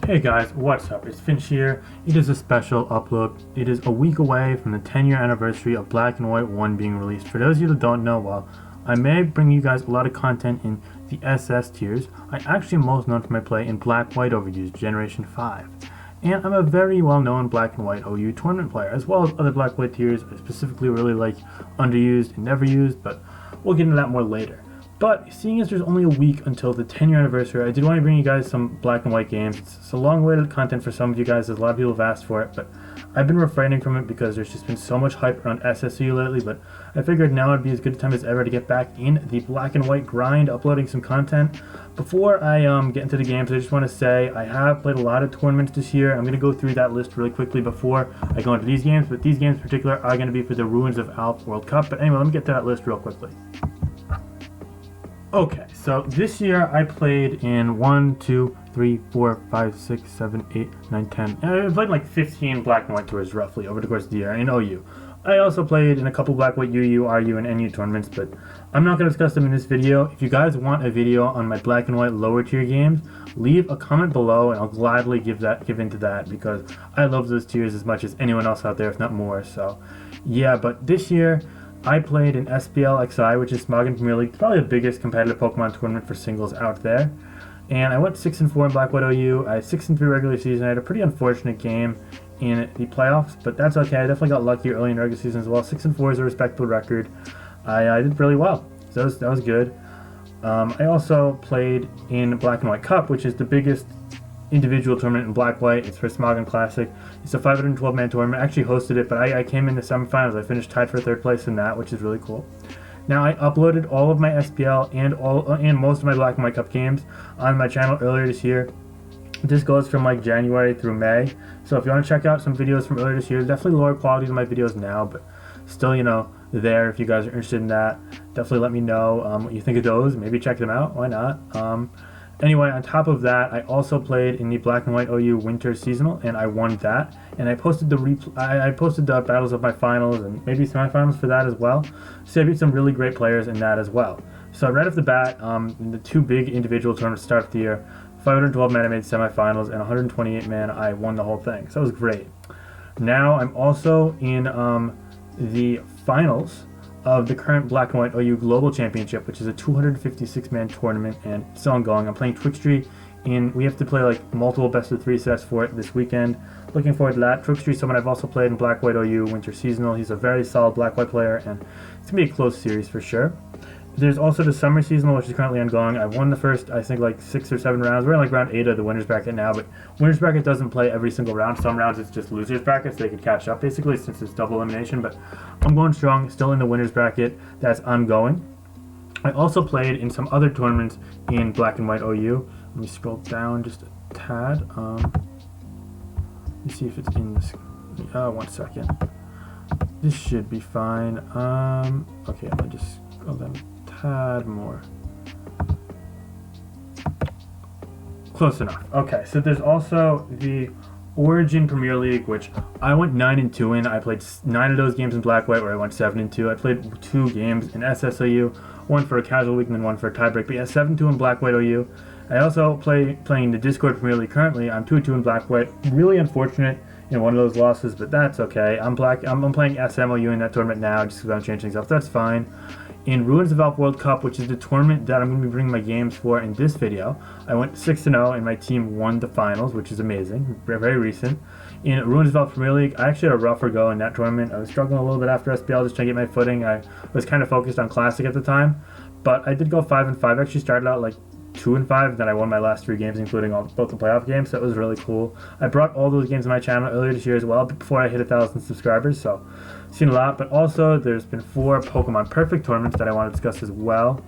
Hey guys, what's up? It's Finch here. It is a special upload. It is a week away from the 10-year anniversary of Black and White 1 being released. For those of you that don't know, well, I may bring you guys a lot of content in the SS tiers. I actually am most known for my play in Black White Overused Generation 5. And I'm a very well-known Black and White OU tournament player, as well as other Black White tiers. I specifically really like Underused and Never Used, but we'll get into that more later. But seeing as there's only a week until the 10-year anniversary, I did want to bring you guys some Black and White games. It's a long-awaited content for some of you guys, as a lot of people have asked for it, but I've been refraining from it because there's just been so much hype around SSU lately, but I figured now would be as good a time as ever to get back in the Black and White grind, uploading some content. Before I get into the games, I just want to say I have played a lot of tournaments this year. I'm going to go through that list really quickly before I go into these games, but these games in particular are going to be for the Ruins of Alph World Cup. But anyway, let me get to that list real quickly. Okay, so this year I played in 1, 2, 3, 4, 5, 6, 7, 8, 9, 10. I played like 15 Black and White tours roughly over the course of the year in OU. I also played in a couple Black White UU, RU, and NU tournaments, but I'm not going to discuss them in this video. If you guys want a video on my Black and White lower tier games, leave a comment below and I'll gladly give into that because I love those tiers as much as anyone else out there, if not more. So yeah, but this year I played in SPL XI, which is Smogon Premier League, probably the biggest competitive Pokemon tournament for singles out there. And I went 6-4 in Black White OU. I had 6-3 regular season. I had a pretty unfortunate game in the playoffs, but that's okay. I definitely got lucky early in the regular season as well. 6-4 is a respectable record. I did really well, so that was good. I also played in Black and White Cup, which is the biggest individual tournament in Black White. It's for Smogon Classic. It's a 512-man tournament. I actually hosted it, but I came in the semifinals. I finished tied for third place in that, which is really cool. Now, I uploaded all of my SPL and most of my Black and White Cup games on my channel earlier this year. This goes from like January through May. So if you want to check out some videos from earlier this year, definitely lower quality than my videos now, but still, you know, there if you guys are interested in that. Definitely let me know what you think of those. Maybe check them out. Why not? Anyway, on top of that, I also played in the Black and White OU Winter Seasonal, and I won that. And I posted I posted the battles of my finals and maybe semifinals for that as well. So I beat some really great players in that as well. So right off the bat, in the two big individual tournaments to start the year, 512 man I made semifinals, and 128 man I won the whole thing. So that was great. Now I'm also in the finals of the current Black and White OU Global Championship, which is a 256-man tournament and it's still ongoing. I'm playing Twixtree, and we have to play like multiple best-of-3 sets for it this weekend. Looking forward to that. Twixtree is someone I've also played in Black White OU Winter Seasonal. He's a very solid Black White player, and it's going to be a close series for sure. There's also the Summer Seasonal, which is currently ongoing. I won the first, I think, like 6 or 7 rounds. We're in like round 8 of the Winners Bracket now, but Winners Bracket doesn't play every single round. Some rounds it's just Losers Brackets. They could catch up, basically, since it's double elimination, but I'm going strong, still in the Winners Bracket. That's ongoing. I also played in some other tournaments in Black and White OU. Let me scroll down just a tad. Let me see if it's in this. 1 second. This should be fine. Okay, I'm going to just scroll down tad more. Close enough. Okay, so there's also the Origin Premier League, which I went 9-2 in. I played 9 of those games in Black White, where I went 7-2. I played 2 games in SSOU, one for a casual week and then one for a tiebreak. But yeah, 7-2 in Black White OU. I also playing the Discord Premier League currently. I'm 2-2 in Black White. Really unfortunate in one of those losses, but that's okay. I'm playing SMOU in that tournament now, just because I'm changing things up. That's fine. In Ruins of Alph World Cup, which is the tournament that I'm going to be bringing my games for in this video, I went 6-0 and my team won the finals, which is amazing, very recent. In Ruins of Alph Premier League, I actually had a rougher go in that tournament. I was struggling a little bit after SPL, just trying to get my footing. I was kind of focused on Classic at the time, but I did go 5-5. I actually started out like 2-5, then I won my last 3 games, including both the playoff games, so it was really cool. I brought all those games on my channel earlier this year as well, before I hit 1,000 subscribers, so seen a lot. But also, there's been 4 Pokemon Perfect tournaments that I want to discuss as well.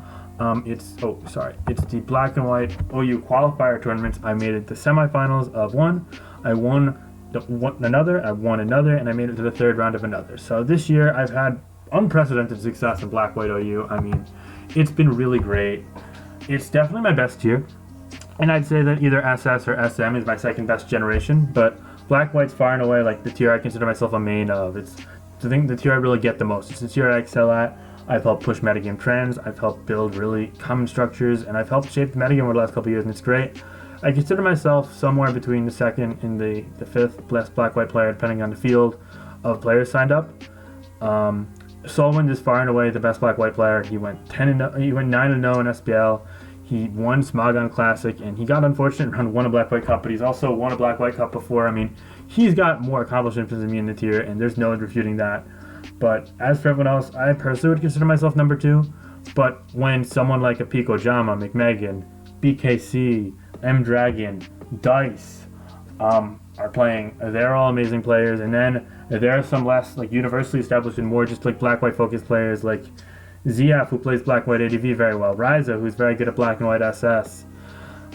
It's the Black and White OU qualifier tournaments. I made it to semifinals of one, I won another, I won another, and I made it to the 3rd round of another. So this year, I've had unprecedented success in Black White OU. I mean, it's been really great. It's definitely my best tier, and I'd say that either SS or SM is my 2nd best generation, but Black White's far and away like the tier I consider myself a main of. It's the tier I really get the most. It's the tier I excel at. I've helped push metagame trends, I've helped build really common structures, and I've helped shape the metagame over the last couple of years, and it's great. I consider myself somewhere between the second and the fifth best black-white player, depending on the field of players signed up. Solwyn is far and away the best black-white player. He went 9-0 in SPL. He won Smogon Classic, and he got unfortunate around won a black-white cup, but he's also won a black-white cup before. I mean, he's got more accomplishments than me in the tier, and there's no refuting that. But as for everyone else, I personally would consider myself number 2. But when someone like a Pico Jama, McMegan, BKC, M-Dragon, Dice are playing, they're all amazing players. And then there are some less like universally established and more just like black-white focused players like ZF, who plays black-white ADV very well, Ryza, who's very good at black and white SS,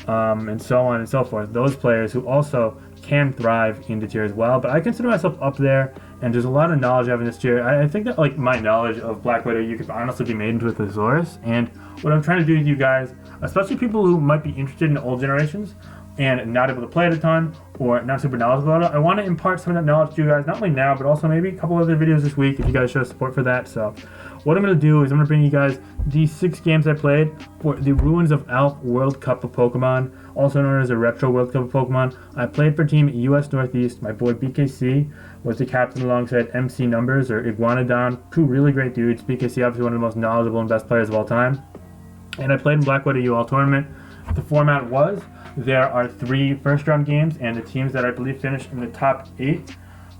and so on and so forth. Those players who also can thrive in the tier as well. But I consider myself up there, and there's a lot of knowledge I have in this tier. I think that like my knowledge of black-white you could honestly be made into a thesaurus. And what I'm trying to do with you guys, especially people who might be interested in old generations and not able to play it a ton or not super knowledgeable about it, I want to impart some of that knowledge to you guys, not only now, but also maybe a couple other videos this week if you guys show support for that. So what I'm going to do is I'm going to bring you guys these 6 games I played for the Ruins of Alph World Cup of Pokemon, also known as the Retro World Cup of Pokemon. I played for Team US Northeast. My boy BKC was the captain alongside MC Numbers or Iguanodon, 2 really great dudes. BKC obviously one of the most knowledgeable and best players of all time. And I played in Black-White AU All Tournament. The format was, there are 3 first-round games, and the teams that I believe finish in the top 8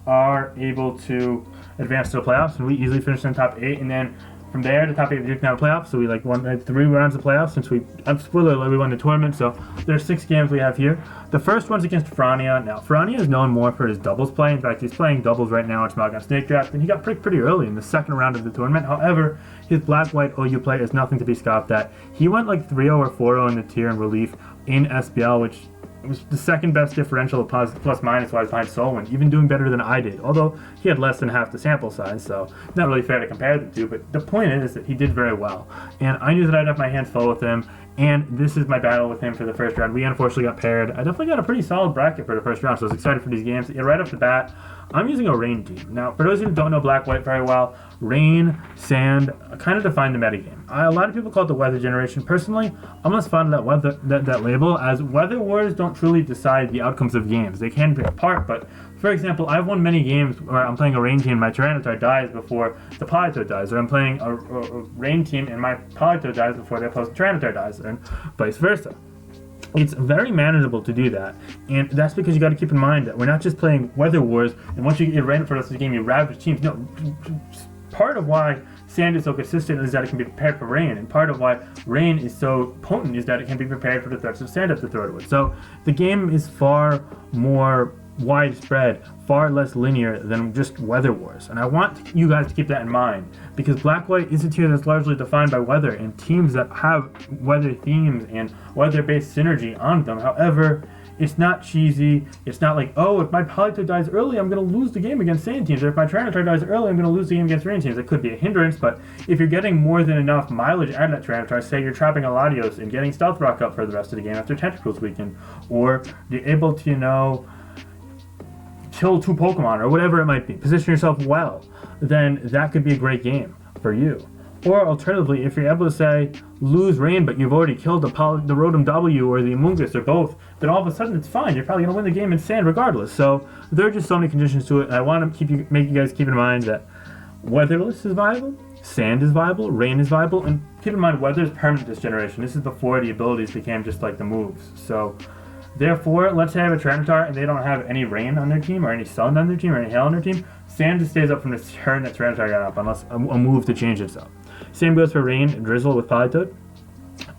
are able to advance to the playoffs, and we easily finished in the top 8, and then from there, the top 8 didn't have playoffs, so we won 3 rounds of playoffs since we won the tournament. So there's 6 games we have here. The first one's against Frania. Now, Frania is known more for his doubles play. In fact, he's playing doubles right now at Smogon Snake Draft, and he got picked pretty early in the second round of the tournament. However, his black-white OU play is nothing to be scoffed at. He went like 3-0 or 4-0 in the tier in relief in SPL, which was the second best differential plus minus wise behind Solwyn, even doing better than I did, although he had less than half the sample size, so not really fair to compare the two. But the point is that he did very well, and I knew that I'd have my hands full with him, and this is my battle with him for the first round. We unfortunately got paired. I definitely got a pretty solid bracket for the first round, so I was excited for these games. Yeah, right off the bat, I'm using a Rain team. Now, for those of you who don't know Black-White very well, Rain, Sand kind of define the metagame. A lot of people call it the weather generation. Personally, I'm less fond of that label, as weather wars don't truly decide the outcomes of games. They can be a part, but for example, I've won many games where I'm playing a Rain team and my Tyranitar dies before the Politoed dies, or I'm playing a Rain team and my Politoed dies before the opposing Tyranitar dies, and vice versa. It's very manageable to do that, and that's because you got to keep in mind that we're not just playing weather wars, and once you get random for the rest of the game, you ravage teams. No, part of why Sand is so consistent is that it can be prepared for Rain, and part of why Rain is so potent is that it can be prepared for the threats of Sand up the throat of it. So the game is far more widespread, far less linear than just weather wars, and I want you guys to keep that in mind, because Black-White is a tier that's largely defined by weather and teams that have weather themes and weather-based synergy on them. However, it's not cheesy. It's not like, oh, if my Politoed dies early, I'm going to lose the game against Sand teams, or if my Tyranitar dies early, I'm going to lose the game against Rain teams. It could be a hindrance, but if you're getting more than enough mileage out of that Tyranitar, say you're trapping a Latios and getting Stealth Rock up for the rest of the game after Tentacruel's weakened, or you're able to, kill 2 Pokemon, or whatever it might be, position yourself well, then that could be a great game for you. Or alternatively, if you're able to say, lose Rain, but you've already killed the Rotom-W or the Amoonguss or both, then all of a sudden it's fine. You're probably going to win the game in Sand regardless. So there are just so many conditions to it, and I want to make you guys keep in mind that weatherless is viable, Sand is viable, Rain is viable, and keep in mind weather is permanent this generation. This is before the abilities became just like the moves. So therefore, let's say I have a Tyranitar and they don't have any Rain on their team, or any Sun on their team, or any Hail on their team. Sand just stays up from the turn that Tyranitar got up, unless a move to change itself. Same goes for Rain and Drizzle with Politoed.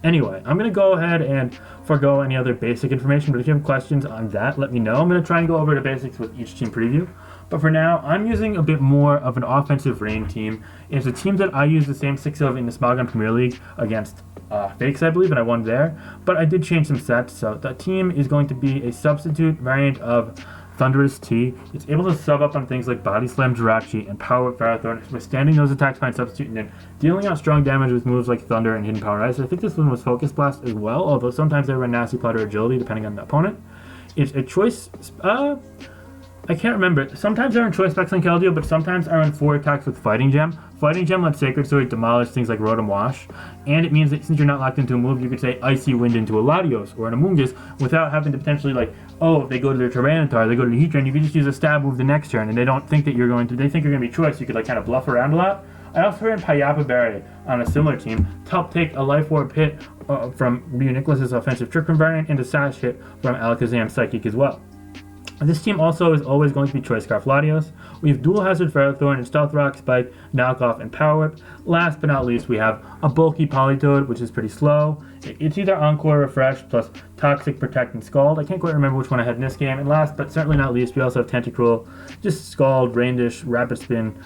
Anyway, I'm going to go ahead and forego any other basic information, but if you have questions on that, let me know. I'm going to try and go over the basics with each team preview. But for now, I'm using a bit more of an offensive Rain team. It's a team that I use the same 6 of in the Smogon Premier League against Fakes, I believe, and I won there. But I did change some sets, so the team is going to be a substitute variant of Landorus-T. It's able to sub up on things like Body Slam Jirachi and Power Whip Ferrothorn, withstanding those attacks behind substitute, and then dealing out strong damage with moves like Thunder and Hidden Power Rise. I think this one was Focus Blast as well, although sometimes they run Nasty Plot or Agility depending on the opponent. It's a choice I can't remember. Sometimes I run Choice Specs on Keldeo, but sometimes I run 4 attacks with Fighting Gem. Fighting Gem lets Sacred Sword demolish things like Rotom-Wash, and it means that since you're not locked into a move, you could say Icy Wind into a Latios or an Amoonguss without having to potentially if they go to their Tyranitar, they go to the Heatran, you can just use a stab move the next turn, and they don't think that they think you're going to be Choice, you could kind of bluff around a lot. I also ran Payapa Berry on a similar team to help take a Life Orb hit from Reuniclus's offensive Trick Room variant and a Sash hit from Alakazam Psychic as well. This team also is always going to be Choice Scarf Latios. We have Dual Hazard Ferrothorn and Stealth Rock, Spike, Knockoff, and Power Whip. Last but not least, we have a bulky Politoed, which is pretty slow. It's either Encore, Refresh, plus Toxic, Protect, and Scald. I can't quite remember which one I had in this game. And last but certainly not least, we also have Tentacruel, just Scald, Rain Dish, Rapid Spin,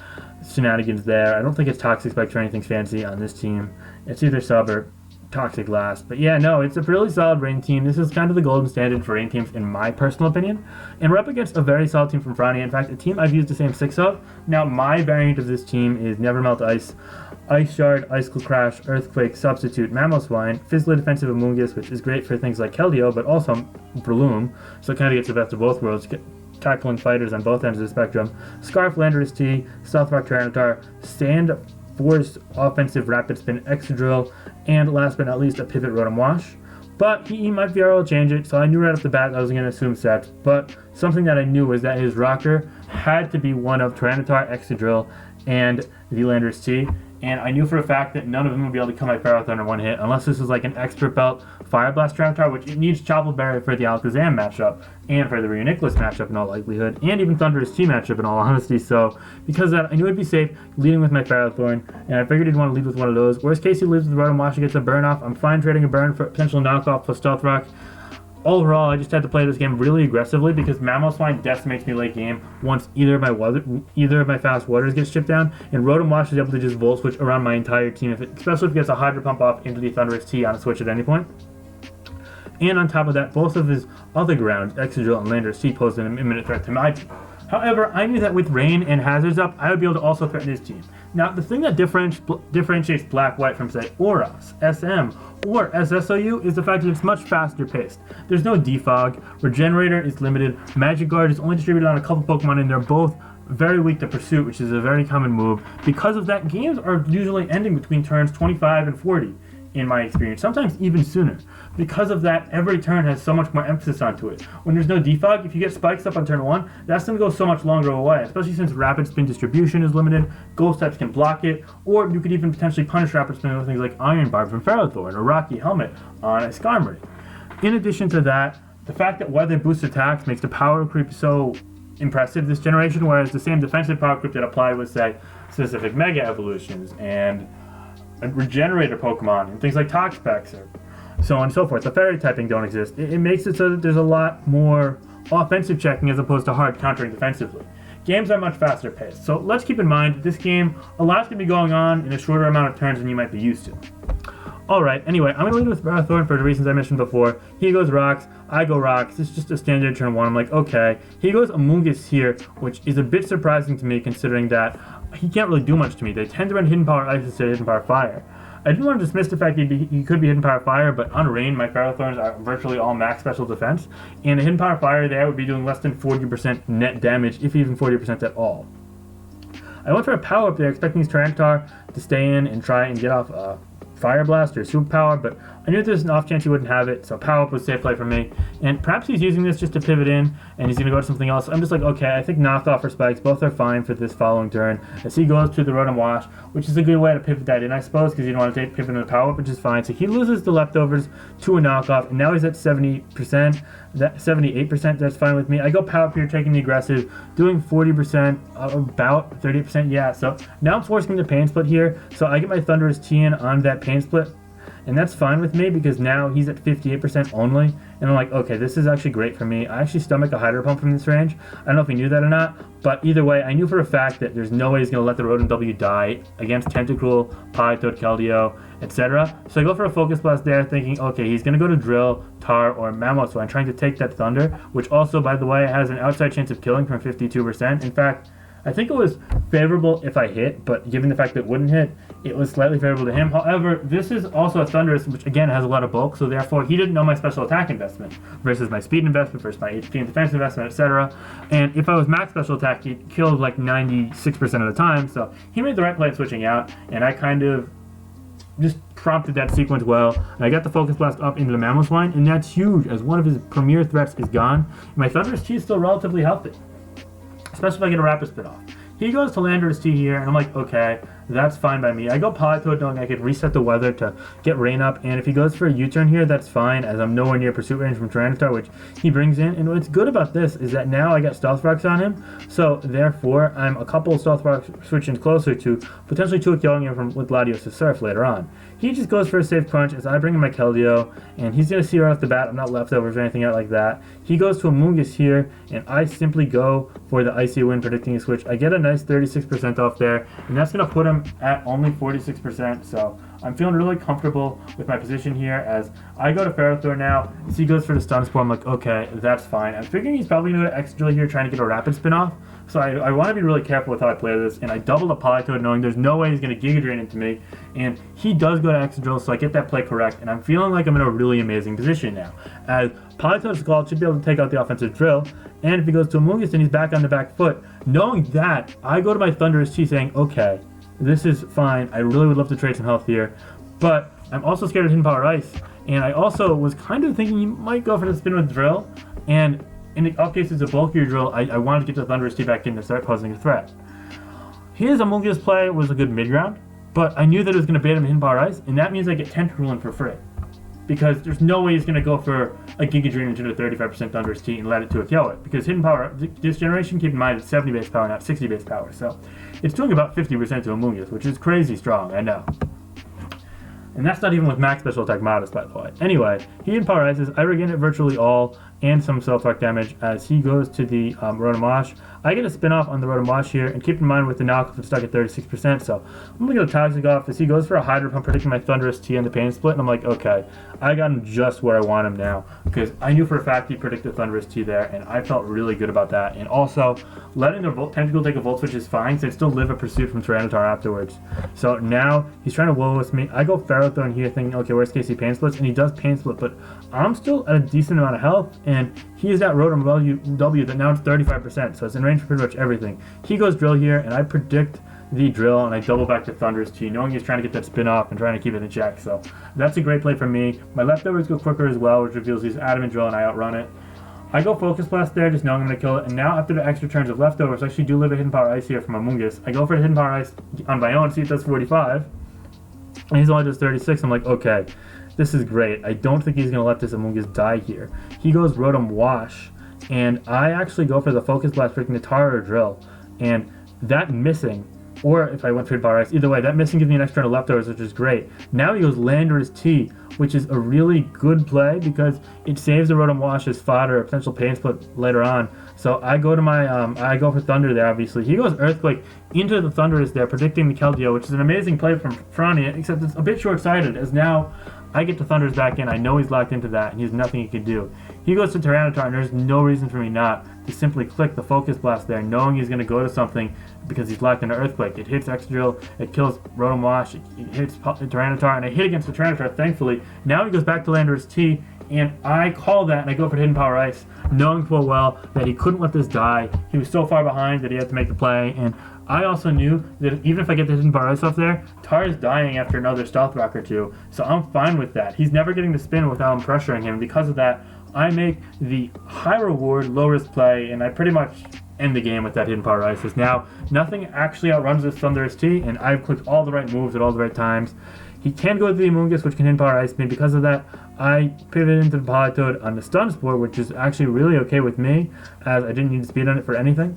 shenanigans there. I don't think it's Toxic Spike or anything fancy on this team. It's either Sub or Toxic last. But yeah, no, it's a really solid Rain team. This is kind of the golden standard for Rain teams in my personal opinion. And we're up against a very solid team from Franny. In fact, a team I've used the same 6 of. Now, my variant of this team is Never Melt Ice, Ice Shard, Icicle Crash, Earthquake, Substitute, Mamoswine, Fizzly Defensive Amoonguss, which is great for things like Keldeo, but also Breloom, so it kind of gets the best of both worlds, tackling fighters on both ends of the spectrum. Scarf Landorus-T, Stealth Rock Tyranitar, Sand Force Offensive Rapid Spin Excadrill, and last but not least, a Pivot Rotom-Wash. But he might be able to change it, so I knew right off the bat I was going to assume Set. But something that I knew was that his rocker had to be one of Tyranitar, Excadrill, and the Landorus-T. And I knew for a fact that none of them would be able to kill my Ferrothorn in one hit, unless this was like an Expert Belt Fire Blast Tyranitar, which it needs Chople Berry for the Alakazam matchup, and for the Reuniclus matchup in all likelihood, and even Thundurus-T matchup in all honesty. So, because of that, I knew it'd be safe leading with my Ferrothorn, and I figured he'd want to lead with one of those. Worst case, he leads with Rotom-Wash and gets a burn off. I'm fine trading a burn for potential knockoff plus Stealth Rock. Overall, I just had to play this game really aggressively because Mamoswine decimates me late game once either of my fast waters gets chipped down, and Rotom-Wash is able to just Volt Switch around my entire team, especially if it gets a Hydro Pump off into the Thundurus-T on a switch at any point. And on top of that, both of his other grounds, Excadrill and Landorus-T, posed an imminent threat to my team. However, I knew that with Rain and Hazards up, I would be able to also threaten his team. Now, the thing that differentiates Black-White from, say, Oros, SM, or SSOU is the fact that it's much faster paced. There's no defog, Regenerator is limited, Magic Guard is only distributed on a couple Pokemon, and they're both very weak to Pursuit, which is a very common move. Because of that, games are usually ending between turns 25 and 40. In my experience, sometimes even sooner. Because of that, every turn has so much more emphasis onto it. When there's no defog, if you get spikes up on turn 1, that's going to go so much longer away, especially since Rapid Spin distribution is limited, Ghost types can block it, or you could even potentially punish Rapid Spin with things like Iron Barb from Ferrothorn or Rocky Helmet on a Skarmory. In addition to that, the fact that Weather boosts attacks makes the power creep so impressive this generation, whereas the same defensive power creep that applied with, say, specific Mega Evolutions and Regenerator Pokemon and things like Toxapex or so on and so forth. The Fairy typing don't exist. It makes it so that there's a lot more offensive checking as opposed to hard countering defensively. Games are much faster paced, so let's keep in mind that this game, a lot's going to be going on in a shorter amount of turns than you might be used to. Alright, anyway, I'm going to lead with Ferrothorn for the reasons I mentioned before. He goes Rocks, I go Rocks. It's just a standard turn 1. I'm like, okay. He goes Amoonguss here, which is a bit surprising to me considering that he can't really do much to me. They tend to run Hidden Power Ice instead of Hidden Power Fire. I didn't want to dismiss the fact he could be Hidden Power Fire, but on Rain, my Ferrothorns are virtually all max special defense, and a Hidden Power Fire there would be doing less than 40% net damage, if even 40% at all. I went for a Power Up there, expecting his Tyranitar to stay in and try and get off Fire Blast or Super Power, but I knew there's an off chance he wouldn't have it, so Power Up was safe play for me. And perhaps he's using this just to pivot in, and he's going to go to something else. I'm just like, okay, I think Knockoff or Spikes, both are fine for this following turn. As he goes to the Rotom-Wash, which is a good way to pivot that in, I suppose, because you don't want to take pivot into the Power Up, which is fine. So he loses the leftovers to a Knockoff, and now he's at 70%, 78%, that's fine with me. I go Power Up here, taking the aggressive, doing 40%, about 30%, yeah. So now I'm forcing him to Pain Split here, so I get my Thundurus-T in on that Pain Split. And that's fine with me because now he's at 58% only. And I'm like, okay, this is actually great for me. I actually stomach a Hydro Pump from this range. I don't know if he knew that or not, but either way, I knew for a fact that there's no way he's going to let the Rotom W die against Tentacruel, Politoed, Keldeo, etc. So I go for a Focus Blast there thinking, okay, he's going to go to Drill, Tar, or Mamoswine, trying to take that Thunder, which also, by the way, has an outside chance of killing from 52%. In fact, I think it was favorable if I hit, but given the fact that it wouldn't hit, it was slightly favorable to him. However, this is also a Thundurus, which again has a lot of bulk, so therefore he didn't know my special attack investment versus my speed investment versus my HP and defense investment, etc. And if I was max special attack, he killed like 96% of the time, so he made the right play in switching out, and I kind of just prompted that sequence well. And I got the Focus Blast up into the Mammoth line, and that's huge, as one of his premier threats is gone. And my Landorus-T is still relatively healthy, especially if I get a Rapid Spin off. He goes to Landorus-T here, and I'm like, okay, that's fine by me. I go Politoed knowing I could reset the weather to get rain up, and if he goes for a U-turn here, that's fine, as I'm nowhere near pursuit range from Tyranitar, which he brings in. And what's good about this is that now I got Stealth Rocks on him, so therefore I'm a couple of Stealth Rocks switching closer to potentially killing him with Latios' Surf later on. He just goes for a safe crunch as I bring in my Keldeo, and he's going to see right off the bat I'm not leftovers or anything out like that. He goes to a Mungus here, and I simply go for the Icy Wind, predicting a switch. I get a nice 36% off there, and that's going to put him at only 46%, so I'm feeling really comfortable with my position here as I go to Ferrothorn now. As he goes for the Stun Spore, I'm like, okay, that's fine. I'm figuring he's probably going to go to X-Drill here trying to get a Rapid Spin off, so I want to be really careful with how I play this, and I double the Politoed knowing there's no way he's going to Giga Drain into me, and he does go to X-Drill, so I get that play correct, and I'm feeling like I'm in a really amazing position now, as Politoed Scald should be able to take out the offensive drill, and if he goes to a Mungus, then he's back on the back foot. Knowing that, I go to my Thundurus-T saying, okay, this is fine. I really would love to trade some health here, but I'm also scared of Hidden Power Ice, and I also was kind of thinking you might go for the spin with Drill, and in the off case it's a bulkier Drill, I wanted to get the Thundurus-T back in to start posing a threat. His Amoonguss play was a good mid-round, but I knew that it was going to bait him Hidden Power Ice, and that means I get Tentacruel in for free, because there's no way he's going to go for a Giga Drain into a 35% Thundurus-T and let it to a kill it, because Hidden Power, this generation, keep in mind, it's 70 base power, not 60 base power, so it's doing about 50% to Amoonguss, which is crazy strong, I know. And that's not even with max special attack modus, by the way. Anyway, he Hidden Power Ices, I regain it virtually all, and some self-rock damage as he goes to the Rotom-Wash. I get a spin-off on the Rotom-Wash here, and keep in mind with the knockoff it's stuck at 36%, so I'm going to get a Toxic off as he goes for a Hydro Pump, predicting my Thundurus-T and the Pain Split, and I'm like, okay, I got him just where I want him now, because I knew for a fact he predicted Thundurus-T there, and I felt really good about that. And also, letting the Tentacle take a Volt Switch is fine, so I'd still live a Pursuit from Tyranitar afterwards. So now, he's trying to will-with me. I go Ferrothorn here thinking, okay, worst case he Pain Splits, and he does Pain Split, but I'm still at a decent amount of health, and he is at Rotom-W that now it's 35%, so it's in range for pretty much everything. He goes Drill here, and I predict the Drill, and I double back to Thundurus-T, knowing he's trying to get that spin off and trying to keep it in check. So that's a great play for me. My leftovers go quicker as well, which reveals he's Adamant Drill, and I outrun it. I go Focus Blast there, just knowing I'm going to kill it, and now after the extra turns of leftovers, I actually do live a Hidden Power Ice here from Amoonguss. I go for the Hidden Power Ice on my own, see it does 45, and he's only does 36. I'm like, okay, this is great. I don't think he's going to let this Amoonguss die here. He goes Rotom-Wash, and I actually go for the Focus Blast, freaking the Tar or Drill, and that missing, or if I went for Power Ice, either way, that missing gives me an extra turn of leftovers, which is great. Now he goes Landorus-T, which is a really good play because it saves the Rotom-Wash as fodder, a potential Pain Split later on. So I go to my, I go for Thunder there, obviously. He goes Earthquake into the Thundurus there, predicting the Keldeo, which is an amazing play from Franny, except it's a bit short-sighted, as now I get the Thunders back in. I know he's locked into that, and he has nothing he can do. He goes to Tyranitar, and there's no reason for me not to simply click the Focus Blast there, knowing he's going to go to something because he's locked into Earthquake. It hits X-Drill, it kills Rotom-Wash, it hits Tyranitar, and I hit against the Tyranitar, thankfully. Now he goes back to Landorus-T, and I call that, and I go for Hidden Power Ice, knowing full well that he couldn't let this die. He was so far behind that he had to make the play, and I also knew that even if I get the Hidden Power Ice off there, Tar is dying after another Stealth Rock or two, so I'm fine with that. He's never getting the spin without him pressuring him. Because of that, I make the high reward, low risk play, and I pretty much end the game with that Hidden Power Ice. Now, nothing actually outruns this Landorus-T, and I've clicked all the right moves at all the right times. He can go to the Amoonguss, which can Hidden Power Ice me. Because of that, I pivot into the Politoed on the Stun Spore, which is actually really okay with me, as I didn't need to speed on it for anything.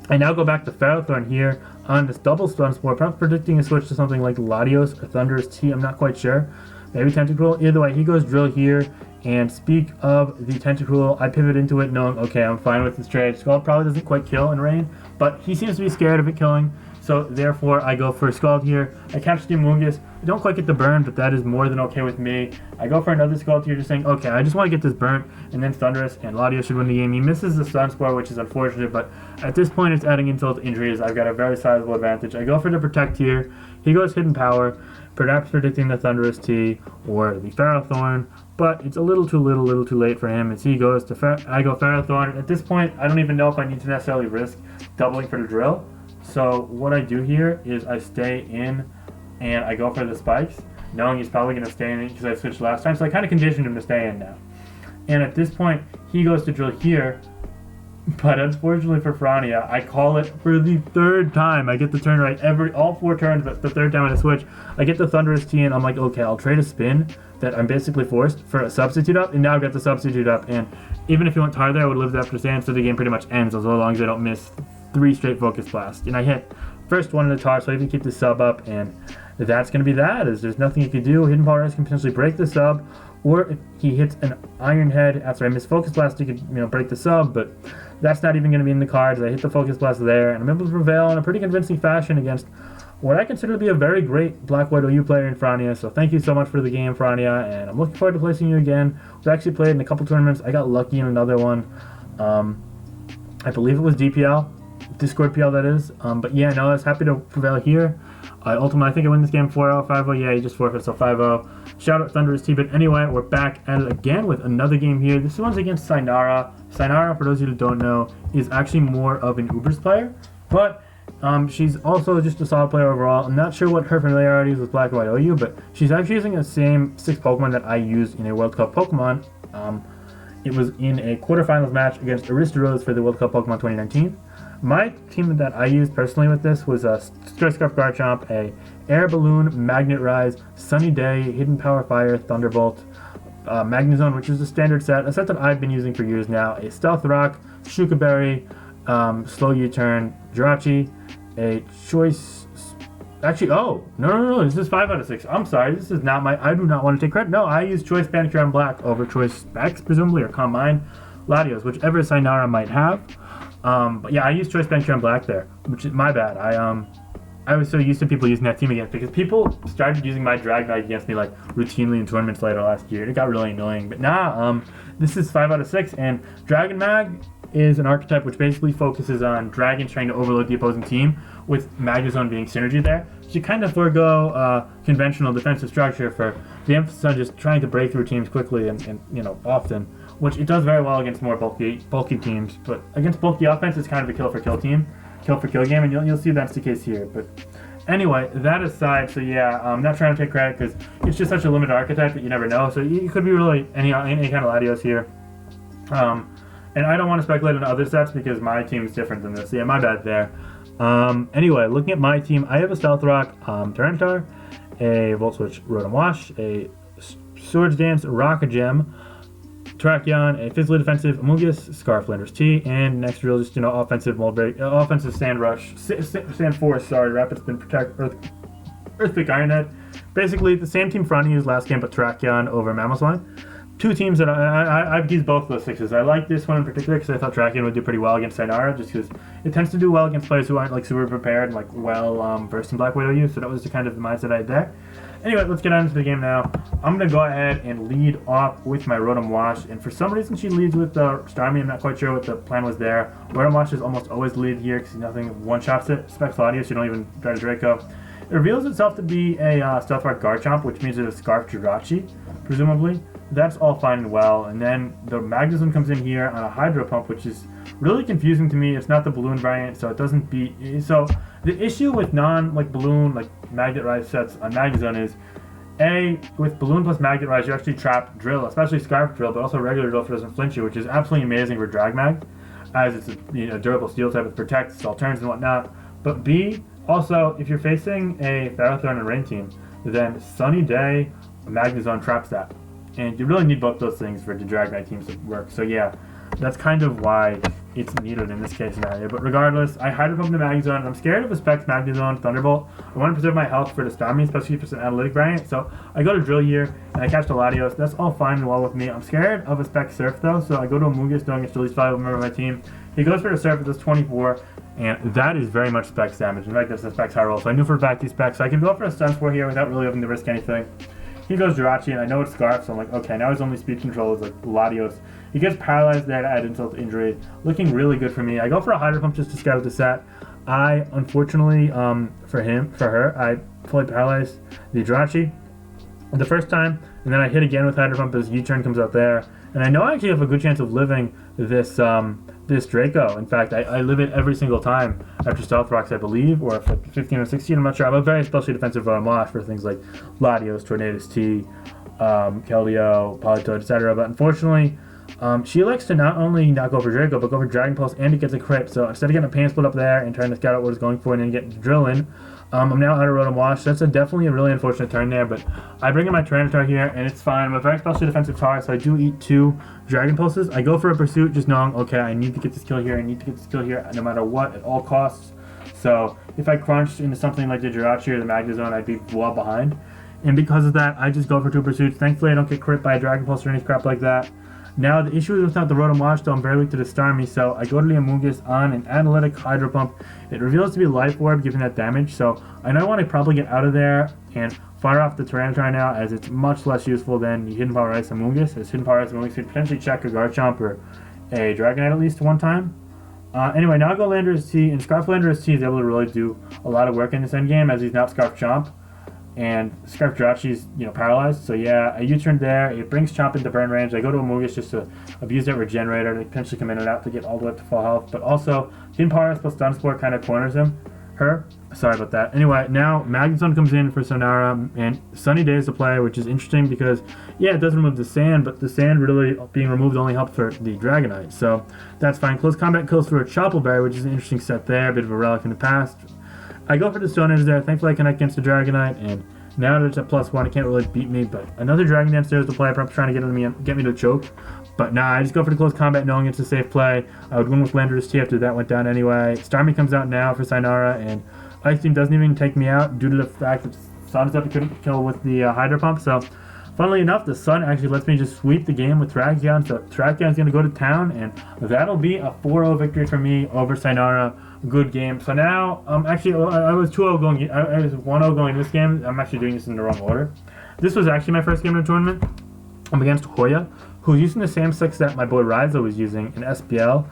I now go back to Ferrothorn here on this double Stun Spore, perhaps predicting a switch to something like Latios or Landorus-T, I'm not quite sure. Maybe Tentacruel. Either way, he goes Drill here, and speak of the Tentacruel, I pivot into it knowing, okay, I'm fine with this trade. Scald probably doesn't quite kill in rain, but he seems to be scared of it killing, so therefore I go for Scald here. I catch the Amoonguss, don't quite get the burn, but that is more than okay with me. I go for another Scald here, just saying, okay, I just want to get this burnt, and then Thunderous, and Latios should win the game. He misses the Stun Spore, which is unfortunate, but at this point, it's adding insult to injuries. I've got a very sizable advantage. I go for the Protect here. He goes Hidden Power, perhaps predicting the Landorus-T or the Ferrothorn, but it's a little too late for him as he goes to I go Ferrothorn. At this point, I don't even know if I need to necessarily risk doubling for the drill. So what I do here is I stay in and I go for the spikes, knowing he's probably going to stay in because I switched last time. So I kind of conditioned him to stay in now. And at this point, he goes to drill here. But unfortunately for Frania, I call it for the third time. I get the turn right all 4 turns, but the third time I switch, I get the Landorus-T and I'm like, okay, I'll trade a spin that I'm basically forced for a substitute up, and now I've got the substitute up. And even if he went tar there, I would live after sand, so the game pretty much ends as long as I don't miss 3 straight focus blasts. And I hit first one in the tar, so I even keep the sub up, and that's going to be that. There's nothing he can do. Hidden Power can potentially break the sub, or if he hits an Iron Head after I miss Focus Blast, he could break the sub, but that's not even going to be in the cards. I hit the Focus Blast there, and I'm able to prevail in a pretty convincing fashion against what I consider to be a very great Black-White OU player in Frania. So thank you so much for the game, Frania, and I'm looking forward to placing you again. We've actually played in a couple tournaments. I got lucky in another one. I believe it was DPL. Discord PL, that is. But yeah, no, I was happy to prevail here. Ultimately, I think I win this game 4-0, 5-0. Yeah, he just forfeit, so 5-0. Shout out Landorus-T. But anyway, we're back at it again with another game here. This one's against Sinara. Sinara, for those of you who don't know, is actually more of an Ubers player. But she's also just a solid player overall. I'm not sure what her familiarity is with Black and White OU, but she's actually using the same 6 Pokemon that I used in a World Cup Pokemon. It was in a quarterfinals match against Aristaros for the World Cup Pokemon 2019. My team that I used personally with this was a Stress Scarf Garchomp, a Air Balloon, Magnet Rise, Sunny Day, Hidden Power Fire, Thunderbolt, Magnezone, which is a standard set, a set that I've been using for years now, a Stealth Rock, Shuka Berry, Slow U-Turn, Jirachi, a Choice... Actually, no, this is 5 out of 6. I'm sorry, this is not I do not want to take credit. No, I used Choice Panicure Black over Choice Specs, presumably, or Combine Latios, whichever Sinara might have. But yeah, I used Choice Panicure Black there, which is my bad. I was so used to people using that team against, because people started using my Drag Mag against me like routinely in tournaments later last year. It got really annoying. But nah, this is 5 out of 6, and Dragon Mag is an archetype which basically focuses on dragons trying to overload the opposing team, with Magnezone being synergy there. So you kind of forego conventional defensive structure for the emphasis on just trying to break through teams quickly and often, which it does very well against more bulky teams. But against bulky offense, it's kind of a kill for kill game, and you'll see that's the case here. But anyway, that aside, so yeah, I'm not trying to take credit because it's just such a limited archetype that you never know. So you could be really any kind of Latios here. And I don't want to speculate on other sets because my team is different than this. Yeah, my bad there. Anyway, looking at my team, I have a Stealth Rock, Tyranitar, a Volt Switch Rotom-Wash, a Swords Dance, Rock Gem, Terrakion, a physically defensive Amogus, Scarf Landorus-T, and next drill just offensive Mold Break, offensive Sand Rush, Sand Force, sorry, Rapid Spin, Protect, Earthquake, Iron Head. Basically the same team Front used last game, but Terrakion over Mamoswine. 2 teams that I've used both those 6s. I like this one in particular because I thought Terrakion would do pretty well against Sinara, just because it tends to do well against players who aren't like super prepared and like well versed in Black Widow use. So that was the kind of the mindset I had there. Anyway, let's get on into the game now. I'm going to go ahead and lead off with my Rotom-Wash, and for some reason she leads with Starmie. I'm not quite sure what the plan was there. Rotom-Wash is almost always lead here because nothing one-shots it. Specs Latios, so you don't even try to Draco. It reveals itself to be a Stealth Rock Garchomp, which means it's a Scarf Jirachi, presumably. That's all fine and well, and then the Magnezone comes in here on a Hydro Pump, which is really confusing to me. It's not the Balloon variant, so it doesn't beat... So the issue with Balloon, Magnet Rise sets on Magnezone is, with Balloon plus Magnet Rise, you actually trap Drill, especially Scarf Drill, but also regular Drill if it doesn't flinch you, which is absolutely amazing for Drag Mag, as it's a durable steel type with Protect, it's all turns and whatnot. But B, also, if you're facing a Ferrothorn and Rain team, then Sunny Day Magnezone traps that. And you really need both those things for the Drag Mag teams to work. So yeah, that's kind of why it's needed in this case scenario. But regardless, I Hydro Pump the Magnezone. I'm scared of a Specs Magnezone Thunderbolt. I want to preserve my health for the Starmie, especially if it's an analytic variant. So I go to Drill here, and I catch the Latios. That's all fine and well with me. I'm scared of a Specs Surf though, so I go to Amogus, knowing it's at least 5 of them on my team. He goes for the Surf, does 24, and that is very much Specs damage. In fact, that's a Specs high roll, so I knew for a fact he's Specs, so I can go for a Stun Spore here without really having to risk anything. He goes Jirachi, and I know it's Scarf, so I'm like, okay, now his only speed control is like Latios. He gets paralyzed there to add insult to injury. Looking really good for me. I go for a Hydro Pump just to scout the set. I, unfortunately, for her, I fully paralyzed the Jirachi the first time, and then I hit again with Hydro Pump as U-turn comes out there. And I know I actually have a good chance of living this this Draco. In fact, I live it every single time after Stealth Rocks, I believe, or if like 15 or 16, I'm not sure. I'm a very especially defensive Rotom-Wash for things like Latios, Tornadus-T, Keldeo, Politoed, etc. But unfortunately, she elects to not only not go for Draco, but go for Dragon Pulse, and it gets a crit. So instead of getting a Pain Split up there and trying to scout out what it's going for and then get Drill in, I'm now out of Rotom-Wash. That's definitely a really unfortunate turn there, but I bring in my Tyranitar here, and it's fine. I'm a very specially defensive tar, so I do eat 2 Dragon Pulses. I go for a Pursuit, just knowing, okay, I need to get this kill here, I need to get this kill here, no matter what, at all costs. So if I crunched into something like the Jirachi or the Magnezone, I'd be well behind. And because of that, I just go for 2 Pursuits. Thankfully, I don't get crit by a Dragon Pulse or any crap like that. Now, the issue is without the Rotom-Wash, though I'm very weak to the Starmie, so I go to the Amoonguss on an Analytic Hydro Pump. It reveals to be Life Orb, giving that damage, so I know I want to probably get out of there and fire off the Tyranitar now, as it's much less useful than the Hidden Power Ice Amoonguss, as Hidden Power Ice Amoonguss could potentially check a Garchomp or a Dragonite at least one time. Anyway, now I go Landorus-T, and Scarf Landorus-T is able to really do a lot of work in this endgame, as he's not Scarf Chomp. And Scarf Jirachi's, paralyzed. So yeah, I U-turn there. It brings Chomp into burn range. I go to Amoonguss just to abuse that Regenerator to potentially come in and out to get all the way up to full health. But also, Hidden Power Ice plus Stun Spore kind of corners her. Sorry about that. Anyway, now Magnezone comes in for Sonara, and Sunny Days to play, which is interesting because, yeah, it does remove the sand, but the sand really being removed only helped for the Dragonite. So that's fine. Close Combat kills through a Chople Berry, which is an interesting set there. A bit of a relic in the past. I go for the Stone Edge there. Thankfully, I connect against the Dragonite, and now that it's at +1, it can't really beat me. But another Dragon Dance there to play, perhaps trying to get me to choke. But nah, I just go for the close combat, knowing it's a safe play. I would win with Landorus-T after that went down anyway. Starmie comes out now for Sinara, and Ice Beam doesn't even take me out due to the fact that Sun's up couldn't kill with the Hydro Pump. So, funnily enough, the Sun actually lets me just sweep the game with Terrakion. So Terrakion's going to go to town, and that'll be a 4-0 victory for me over Sinara. Good game. So now, actually, I was 2-0 going. I was 1-0 going this game. I'm actually doing this in the wrong order. This was actually my first game in the tournament. I'm against Hoya, who's using the same 6 that my boy Rizo was using in SPL.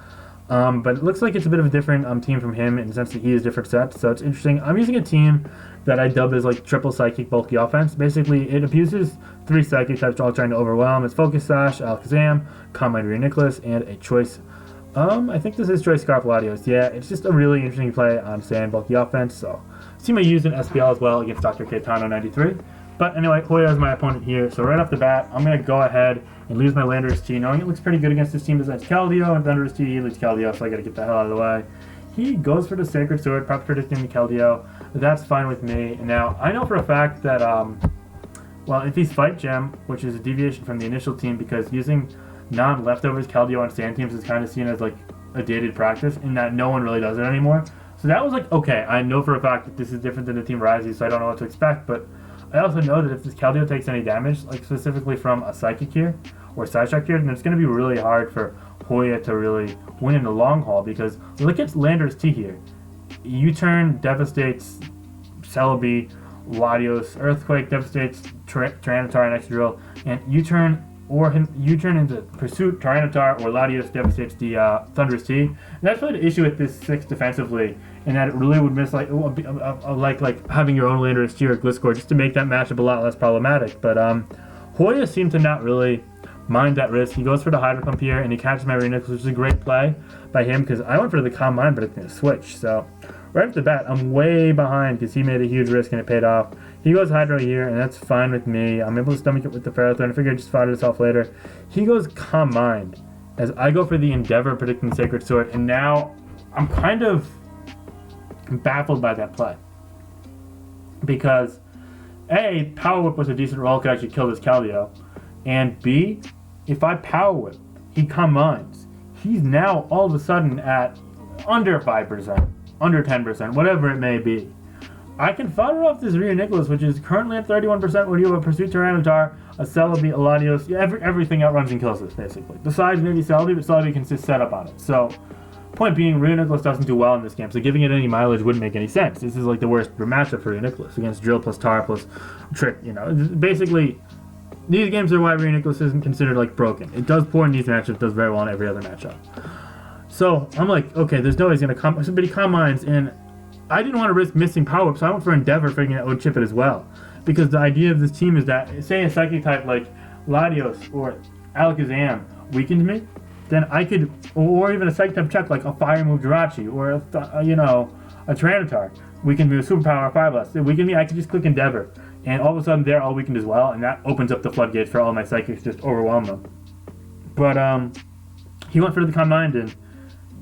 But it looks like it's a bit of a different team from him in the sense that he has different sets. So it's interesting. I'm using a team that I dubbed as like triple psychic bulky offense. Basically, it abuses 3 psychic types all trying to overwhelm. It's Focus Sash, Alakazam, Calm Mind Reuniclus, and a choice. I think this is Choice Scarf Latios. Yeah, it's just a really interesting play on sand bulky offense. So, team I used in SPL as well against Dr. Caetano 93. But anyway, Hoya is my opponent here. So right off the bat, I'm going to go ahead and lose my Landorus-T, knowing it looks pretty good against this team besides Keldeo, and Landorus-T, he leads Keldeo, so I got to get the hell out of the way. He goes for the Sacred Sword, perhaps predicting the Keldeo. That's fine with me. And now, I know for a fact that, well, if he's Fight Gem, which is a deviation from the initial team, because using non-leftovers Keldeo on sand teams is kind of seen as like a dated practice, in that no one really does it anymore. So that was like, okay, I know for a fact that this is different than the Team Risey, so I don't know what to expect, but I also know that if this Keldeo takes any damage, like specifically from a Psychic here, or Psyshock here, then it's going to be really hard for Hoya to really win in the long haul, because look at Landorus-T here. U-turn devastates Celebi, Latios, Earthquake devastates Tyranitar and Excadrill, and U-turn into Pursuit, Tyranitar, or Latios devastates the Thundurus-T. And that's really the issue with this 6 defensively, and that it really would miss like having your own Landorus-T or Gliscor just to make that matchup a lot less problematic. But Hoya seemed to not really mind that risk. He goes for the Hydro Pump here, and he catches my Reuniclus, which is a great play by him, because I went for the Calm Mind, but it's going to switch. So right off the bat, I'm way behind because he made a huge risk and it paid off. He goes Hydro here, and that's fine with me. I'm able to stomach it with the Ferrothorn. I figure I just fought this off later. He goes Calm Mind as I go for the Endeavor predicting Sacred Sword, and now I'm kind of baffled by that play. Because A, Power Whip was a decent roll, could actually kill this Keldeo. And B, if I Power Whip, he Calm Minds. He's now all of a sudden at under 5%, under 10%, whatever it may be. I can fire off this Reuniclus, which is currently at 31% when you have a Pursuit Tyranitar, a Celebi, a Latios, everything outruns and kills this, basically. Besides maybe Celebi, but Celebi can just set up on it. So, Point being, Rhea-Nicholas doesn't do well in this game, so giving it any mileage wouldn't make any sense. This is like the worst matchup for Rhea-Nicholas against Drill plus Tar plus Trick, you know. Basically, these games are why Rhea-Nicholas isn't considered like broken. It does poor in these matchups, does very well in every other matchup. So I'm like, okay, there's no way he's gonna come. Somebody calm minds, and I didn't want to risk missing power up, so I went for Endeavor, figuring that would chip it as well. Because the idea of this team is that, say a Psychic type like Latios or Alakazam weakened me, then I could, or even a Psychic type check like a Fire move Jirachi or a Tyranitar weakened me with Superpower 5 less. It weakened me, I could just click Endeavor, and all of a sudden they're all weakened as well, and that opens up the floodgates for all my Psychics, just overwhelm them. But he went for the Calm Mind, and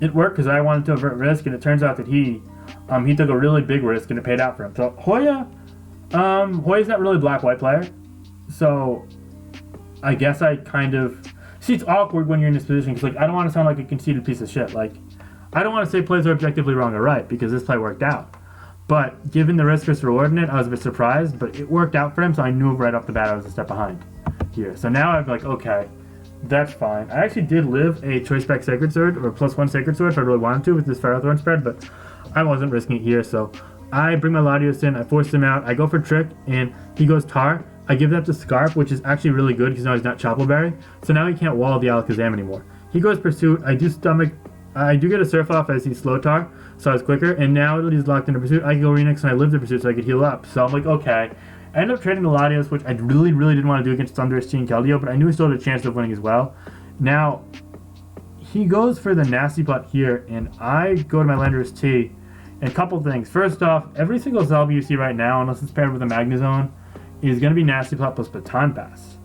it worked because I wanted to avert risk, and it turns out that he took a really big risk and it paid out for him. So Hoya's not really a black-white player, so I guess I kind of see it's awkward when you're in this position because like I don't want to sound like a conceited piece of shit. Like I don't want to say plays are objectively wrong or right because this play worked out. But given the risk versus reward in it, I was a bit surprised, but it worked out for him, so I knew right off the bat I was a step behind here. So now I'm like, okay, that's fine. I actually did live a Choice Spec Sacred Sword or +1 Sacred Sword if I really wanted to with this Ferrothorn spread, but I wasn't risking it here, so I bring my Latios in, I force him out, I go for Trick, and he goes Tar. I give that to Scarf, which is actually really good because now he's not Choppleberry, so now he can't wall the Alakazam anymore. He goes Pursuit, I do get a Surf off as he's Slow Tar, so I was quicker, and now that he's locked into Pursuit, I can go Renix and I live the Pursuit so I could heal up. So I'm like, okay. I ended up trading the Latios, which I really didn't want to do against Landorus-T and Keldeo, but I knew he still had a chance of winning as well. Now, he goes for the Nasty Plot here, and I go to my Landorus-T. And a couple things. First off, every single Zelda you see right now, unless it's paired with a Magnezone, is going to be Nasty Plot plus Baton Pass.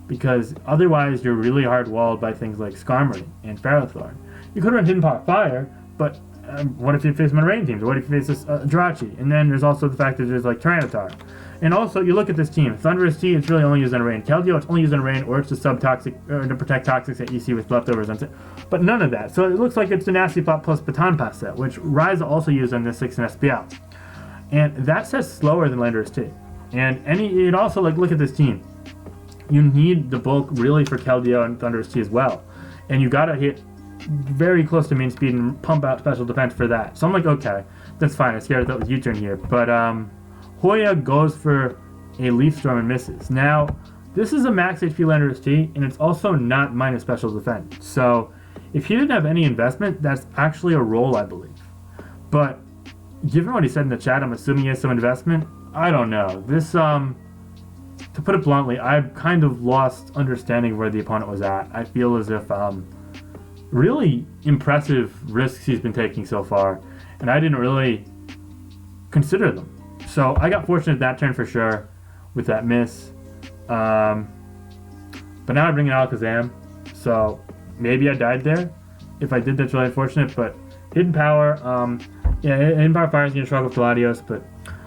Because otherwise, you're really hard-walled by things like Skarmory and Ferrothorn. You could run Hidden Power Fire, but what if you face my rain teams? Or what if you face this Jirachi? And then there's also the fact that there's like Tyranitar. And also, you look at this team. Landorus-T, it's really only used on rain. Keldeo, it's only used on rain, or it's to sub-toxic, or to protect toxics that you see with leftovers on it. But none of that. So it looks like it's the Nasty Plot plus Baton Pass set, which Ryza also used on this 6 in SPL. And that set's slower than Landorus-T. And it also, like, look at this team. You need the bulk really for Keldeo and Landorus-T as well. And you gotta hit very close to main speed and pump out special defense for that. So I'm like, okay, that's fine. I'm scared I thought it was U-turn here. But Hoya goes for a Leaf Storm and misses. Now, this is a max HP Landorus-T, and it's also not minus special defense. So if he didn't have any investment, that's actually a roll, I believe. But given what he said in the chat, I'm assuming he has some investment. I don't know. This, to put it bluntly, I've kind of lost understanding of where the opponent was at. I feel as if really impressive risks he's been taking so far, and I didn't really consider them. So I got fortunate that turn for sure with that miss. But now I bring in Alakazam, so maybe I died there. If I did, that's really unfortunate, but Hidden Power, Hidden Power Fire is going to struggle with Latios, but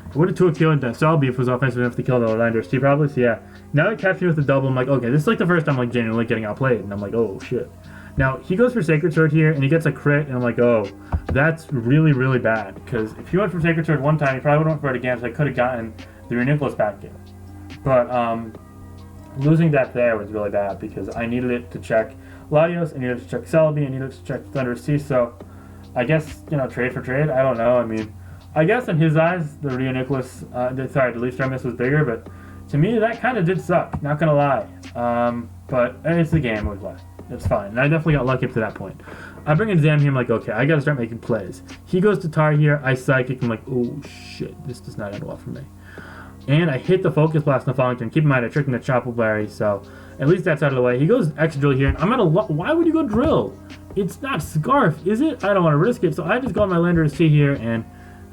it would have 2 killed that Celebi if it was offensive enough to kill the Landorus-T probably, so yeah. Now it catches me with the double, I'm like, okay, this is like the first time I'm like genuinely getting outplayed, and I'm like, oh shit. Now, he goes for Sacred Sword here, and he gets a crit, and I'm like, oh, that's really bad, because if he went for Sacred Sword one time, he probably would have went for it again, so I could have gotten the Rhea-Nicholas back in. But, losing that there was really bad, because I needed it to check Latios, I needed it to check Celebi, I needed it to check Landorus-T, so I guess, trade for trade, I don't know, I mean, I guess in his eyes, the Rhea-Nicholas, the Leaf Storm miss was bigger, but to me, that kind of did suck, not gonna lie. But it's the game we play. It's fine. And I definitely got lucky up to that point. I bring in Zam here, I'm like, okay, I gotta start making plays. He goes to Tar here, I Psychic, I'm like, oh shit, this does not end well for me. And I hit the Focus Blast on the following turn. Keep in mind, I tricked him to Choppleberry, so at least that's out of the way. He goes X Drill here, and I'm at a why would you go Drill? It's not Scarf, is it? I don't want to risk it, so I just go on my Landorus-T here, and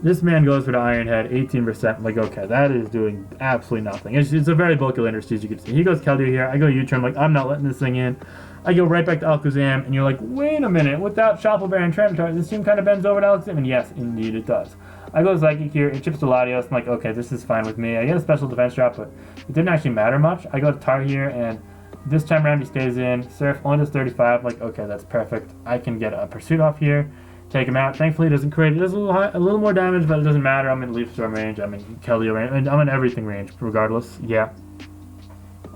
this man goes for the Iron Head, 18%. I'm like, okay, that is doing absolutely nothing. It's a very bulky Landorus-T, as you can see. He goes Keldeo here, I go U-turn, like, I'm not letting this thing in. I go right back to Alakazam, and you're like, wait a minute, without Choppleberry and Tyranitar, this team kind of bends over to Alakazam, and yes, indeed it does. I go Psychic here, it chips to Latios, I'm like, okay, this is fine with me. I get a special defense drop, but it didn't actually matter much. I go to Tar here, and this time around he stays in. Surf only does 35, like, okay, that's perfect. I can get a Pursuit off here, take him out. Thankfully it doesn't crit, it does a little more damage, but it doesn't matter. I'm in Leaf Storm range, I'm in Keldeo range, and I'm in everything range, regardless, yeah.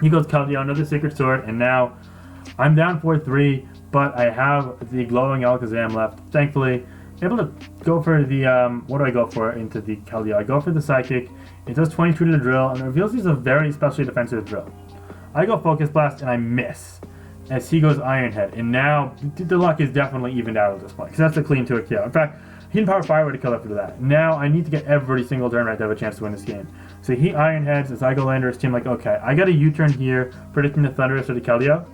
He goes Keldeo, another Sacred Sword, and now I'm down 4-3, but I have the glowing Alakazam left. Thankfully, I'm able to go for the, what do I go for into the Keldeo? I go for the Psychic. It does 22 to the drill, and it reveals he's a very specially defensive drill. I go Focus Blast, and I miss, as he goes Iron Head. And now, the luck is definitely evened out at this point, because that's a clean to a kill. In fact, Hidden Power Fire would have killed after that. Now, I need to get every single turn right to have a chance to win this game. So he Iron Heads as I go Landorus-T. I'm like, okay, I got a U-turn here, predicting the Thundurus or the Keldeo.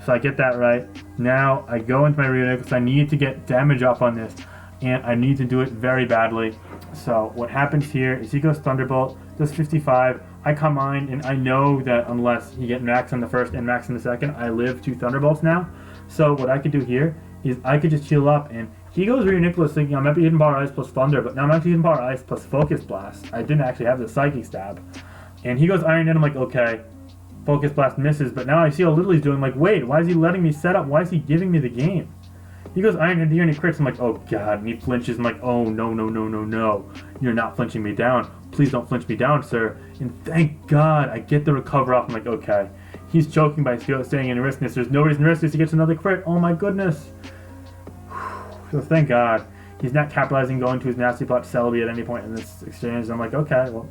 So I get that right. Now, I go into my Reunic, because I need to get damage up on this. And I need to do it very badly. So what happens here is he goes Thunderbolt, does 55. I come mine, and I know that unless he gets max on the first and max on the second, I live 2 Thunderbolts now. So what I could do here is I could just heal up, and he goes Reuniculus thinking I'm actually Hidden Power Ice plus Thunder, but now I'm actually Hidden Power Ice plus Focus Blast. I didn't actually have the Psychic Stab. And he goes Iron Head, I'm like, okay, Focus Blast misses, but now I see how little he's doing. I'm like, wait, why is he letting me set up? Why is he giving me the game? He goes Iron Head here and he crits. I'm like, oh god, and he flinches. I'm like, oh no, no, no, no, no. You're not flinching me down. Please don't flinch me down, sir. And thank god I get the recover off. I'm like, okay. He's choking by staying in riskness. There's no reason to risk this. He gets another crit. Oh my goodness. So thank god. He's not capitalizing going to his nasty plot Celebi at any point in this exchange. And I'm like, okay, well.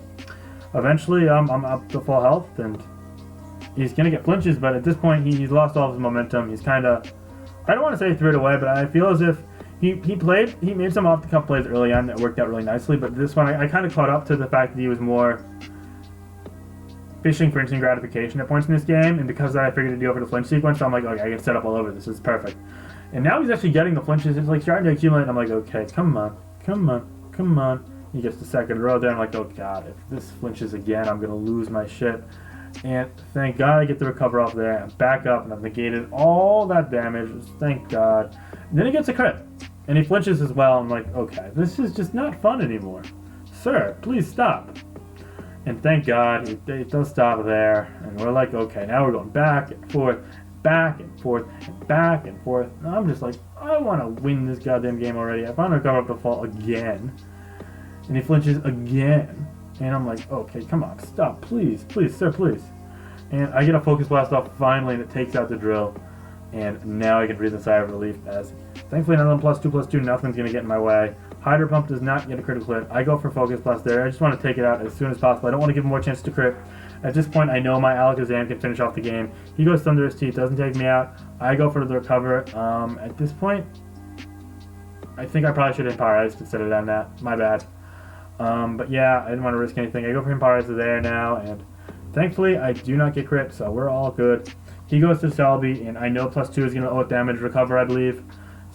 Eventually, I'm up to full health and he's going to get flinches, but at this point, he's lost all of his momentum. He's kind of, I don't want to say threw it away, but I feel as if he made some off-the-cuff plays early on that worked out really nicely, but this one, I kind of caught up to the fact that he was more fishing for instant gratification at points in this game, and because of that, I figured to go for the flinch sequence, so I'm like, okay, I can set up all over this. This is perfect. And now he's actually getting the flinches. It's like starting to accumulate, and I'm like, okay, come on, come on, come on. He gets the second row there. I'm like, oh god, if this flinches again, I'm going to lose my shit. And thank god I get the recover off there. I'm back up, and I've negated all that damage. Thank god. And then he gets a crit. And he flinches as well. I'm like, okay, this is just not fun anymore. Sir, please stop. And thank god, it does stop there. And we're like, okay, now we're going back and forth, back and forth, and back and forth. And I'm just like, I want to win this goddamn game already. I found a recover up to fall again. And he flinches again. And I'm like, okay, come on, stop, please, please, sir, please. And I get a Focus Blast off finally, and it takes out the drill. And now I can breathe a sigh of relief, as thankfully none of them +2/+2, nothing's going to get in my way. Hydro Pump does not get a critical hit. I go for Focus Blast there. I just want to take it out as soon as possible. I don't want to give him more chance to crit. At this point, I know my Alakazam can finish off the game. He goes Thundurus-T, doesn't take me out. I go for the recover. At this point, I think I probably should have Power Ice instead of done that. My bad. But yeah, I didn't want to risk anything. I go for Power Ice there now, and thankfully I do not get crit, so we're all good. He goes to Celebi, and I know +2 is going to owe it damage recover, I believe.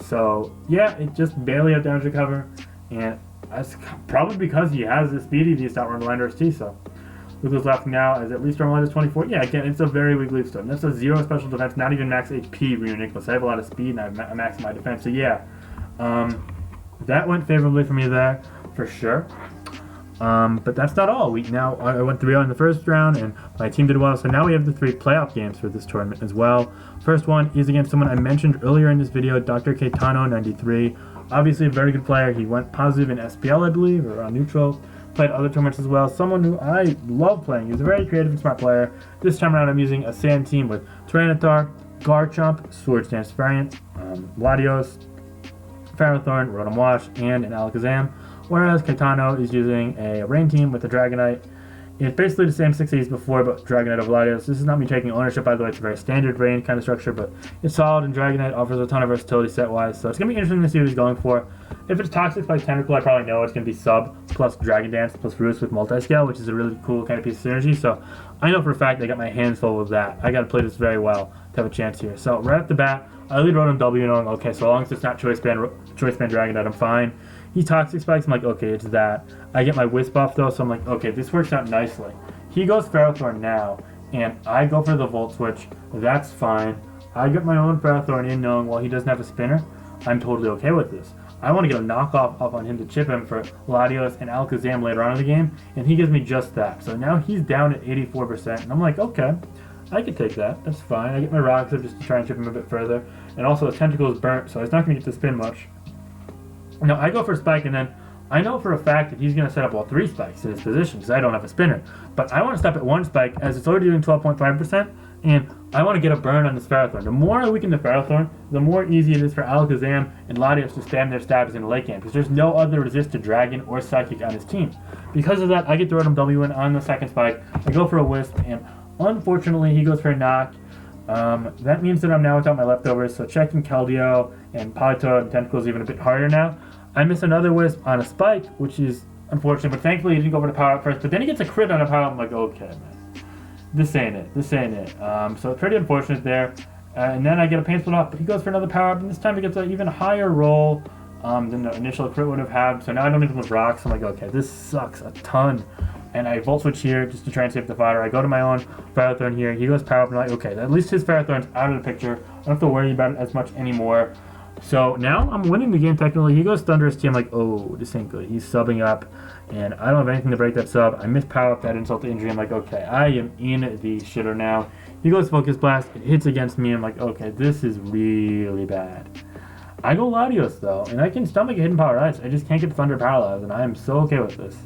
So yeah, it just barely had damage recover, and that's probably because he has the speedy to outrun Landorus-T, so look who's left now is at least Armalight is 24. Yeah, again, it's a very weak leaf stone. That's a 0 special defense, not even max HP Reuniculus. I have a lot of speed, and I have max my defense, so yeah. That went favorably for me there, for sure. But that's not all. I went 3-0 in the first round, and my team did well. So now we have the 3 playoff games for this tournament as well. First one is against someone I mentioned earlier in this video, Dr. Caetano 93. Obviously a very good player. He went positive in SPL, I believe, or on neutral. Played other tournaments as well. Someone who I love playing. He's a very creative and smart player. This time around I'm using a Sand team with Tyranitar, Garchomp, Swords Dance variant, Latios, Ferrothorn, Rotom-Wash, and an Alakazam. Whereas Caetano is using a Rain team with a Dragonite. It's basically the same 6 A's before, but Dragonite of Latios. This is not me taking ownership, by the way. It's a very standard Rain kind of structure, but it's solid, and Dragonite offers a ton of versatility set-wise. So it's going to be interesting to see what he's going for. If it's Toxic by Tentacruel, I probably know it's going to be Sub plus Dragon Dance plus Roost with Multiscale, which is a really cool kind of piece of synergy. So I know for a fact I got my hands full with that. I got to play this very well to have a chance here. So right off the bat, I lead Rotom W knowing, okay, so long as it's not Choice Band Dragonite, I'm fine. He Toxic Spikes, I'm like, okay, it's that. I get my Wisp buff though, so I'm like, okay, this works out nicely. He goes Ferrothorn now, and I go for the Volt Switch. That's fine. I get my own Ferrothorn in knowing while he doesn't have a spinner, I'm totally okay with this. I want to get a knockoff up on him to chip him for Latios and Alakazam later on in the game, and he gives me just that. So now he's down at 84%, and I'm like, okay, I could take that. That's fine. I get my Rocks up just to try and chip him a bit further. And also his Tentacruel is burnt, so he's not going to get to spin much. Now I go for a Spike, and then I know for a fact that he's going to set up all 3 spikes in his position because I don't have a spinner. But I want to stop at 1 spike as it's already doing 12.5%. And I want to get a burn on this Ferrothorn. The more I weaken the Ferrothorn, the more easy it is for Alakazam and Latios to spam their stabs in the late game, because there's no other resist to Dragon or Psychic on his team. Because of that, I get the Rotom-W in on the second spike. I go for a Wisp, and unfortunately, he goes for a knock. That means that I'm now without my leftovers, so checking Keldeo and Politoed and Tentacruel is even a bit harder now. I miss another Wisp on a spike, which is unfortunate, but thankfully he didn't go for the power up first. But then he gets a crit on a power up. I'm like, okay, man, this ain't it. So it's pretty unfortunate there. And then I get a pain split off, but he goes for another power up, and this time he gets an even higher roll than the initial crit would have had. So now I don't even with rocks. I'm like, okay, this sucks a ton. And I Volt Switch here just to try and save the fodder. I go to my own Ferrothorn here. He goes power up, and I'm like, okay, at least his Ferrothorn's out of the picture. I don't have to worry about it as much anymore. So now I'm winning the game technically. He goes Thunderous-T. I'm like, oh, this ain't good. He's subbing up, and I don't have anything to break that sub. I miss power up that insult to injury. I'm like, okay, I am in the shitter now. He goes Focus Blast. It hits against me. I'm like, okay, this is really bad. I go Latios though, and I can stomach a Hidden Power Ice. I just can't get Thunder paralyzed, and I am so okay with this.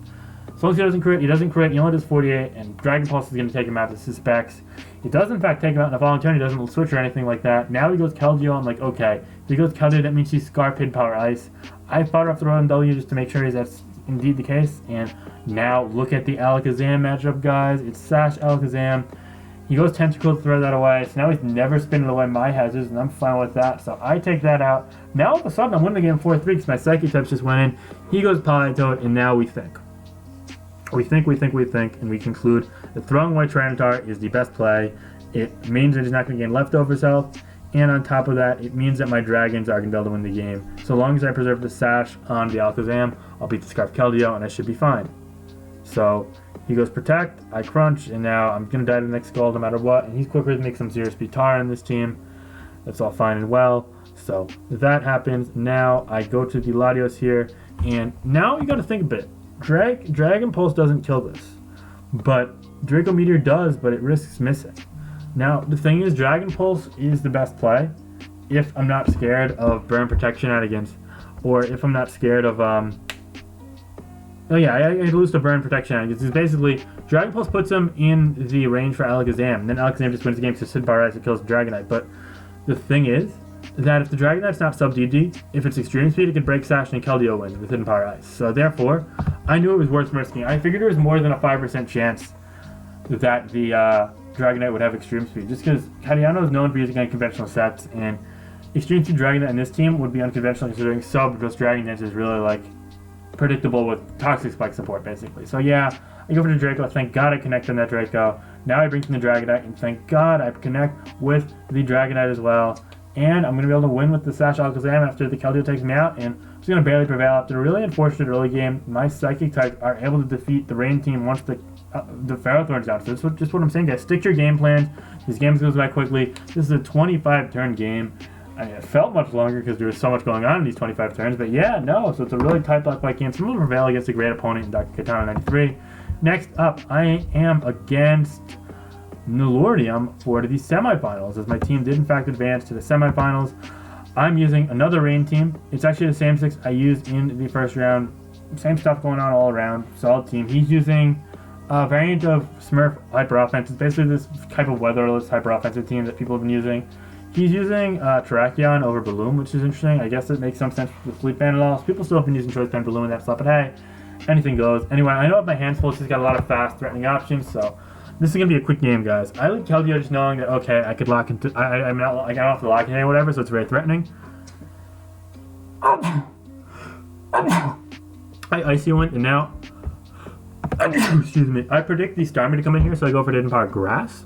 As long as he doesn't crit, he only does 48, and Dragon Pulse is going to take him out to suspects. He does in fact take him out in a falling turn. He doesn't switch or anything like that. Now he goes Keldeo. I'm like, okay. If he goes Keldeo, that means he's Scarf, Hidden Power Ice. I fought off the Rotom-W just to make sure that's indeed the case. And now look at the Alakazam matchup, guys. It's Sash Alakazam. He goes Tentacruel to throw that away. So now he's never spinning away my hazards, and I'm fine with that. So I take that out. Now all of a sudden I'm winning the game 4-3 because my Psychic types just went in. He goes Politoed, and now we think. We think, and we conclude that throwing away Tyranitar is the best play. It means that he's not going to gain leftovers health, and on top of that, it means that my Dragons are going to be able to win the game. So long as I preserve the Sash on the Alakazam, I'll beat the Scarf Keldeo, and I should be fine. So he goes Protect, I Crunch, and now I'm going to die to the next Scald no matter what, and he's quicker to make some serious speed Tara in this team. That's all fine and well. So if that happens, now I go to the Latios here, and now you got to think a bit. Dragon Pulse doesn't kill this, but Draco Meteor does, but it risks missing. Now, the thing is, Dragon Pulse is the best play if I'm not scared of Burn Protection Shenanigans, or if I'm not scared of, I lose to Burn Protection Shenanigans. It's basically, Dragon Pulse puts him in the range for Alakazam, and then Alakazam just wins the game because Hidden Power Ice and kills the Dragonite. But the thing is, that if the Dragonite's not sub-DD, if it's Extreme Speed, it can break Sash and Keldeo wins with Hidden Power Ice. So therefore, I knew it was worth risking. I figured there was more than a 5% chance that the Dragonite would have Extreme Speed, just because Kadiano is known for using unconventional sets, and Extreme Speed Dragonite in this team would be unconventional considering sub because Dragon Dance is really like predictable with Toxic Spike support basically. So yeah, I go for the Draco. Thank God I connect on that Draco. Now I bring in the Dragonite, and thank God I connect with the Dragonite as well. And I'm going to be able to win with the Sash Alakazam after the Keldeo takes me out, and I'm just going to barely prevail. After a really unfortunate early game, my Psychic types are able to defeat the Rain team once the Ferrothorn's out. So that's just what I'm saying, guys. Stick to your game plans. These games goes by quickly. This is a 25-turn game. I mean, it felt much longer because there was so much going on in these 25 turns, but yeah, no. So it's a really tight block fight game. Some will prevail against a great opponent in Dr. Katana 93. Next up, I am against Nilordium for the semifinals, as my team did in fact advance to the semifinals. I'm using another Rain team. It's actually the same 6 I used in the first round. Same stuff going on all around. Solid team. He's using a variant of Smurf Hyper Offense. It's basically this type of weatherless hyper offensive team that people have been using. He's using Terrakion over Balloon, which is interesting. I guess it makes some sense with Sleep Band and all. So people still have been using Choice Band Balloon and that stuff, but hey, anything goes. Anyway, I know if my hand's full, she's got a lot of fast, threatening options, so this is going to be a quick game, guys. I like Keldeo just knowing that, okay, I could lock into... I don't have to lock in or whatever, so it's very threatening. I Icy Wind, and now... excuse me. I predict the Starmie to come in here, so I go for Hidden Power Grass.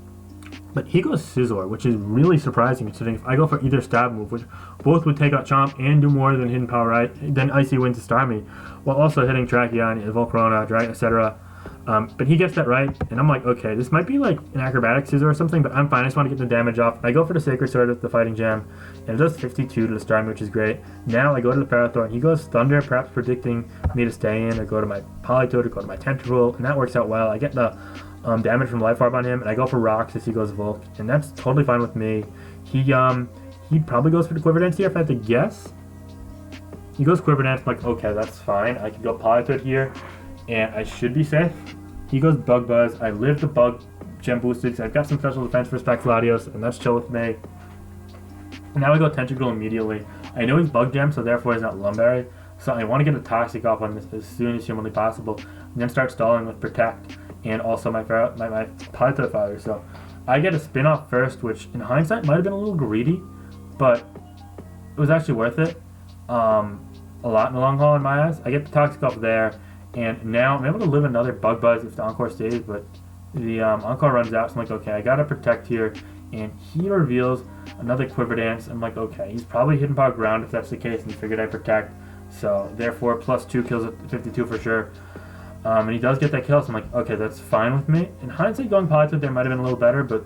But he goes Scizor, which is really surprising considering if I go for either stab move, which both would take out Chomp and do more than Hidden Power, then Icy Wind to Starmie, while also hitting Terrakion, Volcarona, Dragon, etc. But he gets that right, and I'm like, okay, this might be like an acrobatic Scizor or something, but I'm fine. I just want to get the damage off. I go for the Sacred Sword with the Fighting Gem, and it does 52 to the Starmie, which is great. Now I go to the Ferrothorn. He goes Thunder, perhaps predicting me to stay in. I go to my Politoed, I go to my Tentacruel, and that works out well. I get the damage from Life Orb on him, and I go for Rocks as he goes Volk, and that's totally fine with me. He probably goes for the Quiver Dance here if I had to guess. He goes Quiver Dance. I'm like, okay, that's fine. I can go Politoed here, and I should be safe. He goes Bug Buzz. I live the Bug gem boosted. So I've got some special defense for Specs Latios, and that's chill with me. Now I go Tentacruel immediately. I know he's Bug Gem, so therefore he's not Lumberry. So I want to get a Toxic off on this as soon as humanly possible, and then start stalling with Protect and also my Ponyta Father. So I get a spin off first, which in hindsight might have been a little greedy, but it was actually worth it. A lot in the long haul in my eyes. I get the Toxic off there, and now I'm able to live another Bug Buzz if the Encore stays, but the Encore runs out, so I'm like, okay, I gotta Protect here, and he reveals another Quiver Dance. I'm like, okay, he's probably Hidden Power Ground if that's the case, and he figured I'd Protect, so therefore +2 kills at 52 for sure. And he does get that kill, so I'm like, okay, that's fine with me. In hindsight, going Ponyta there might have been a little better, but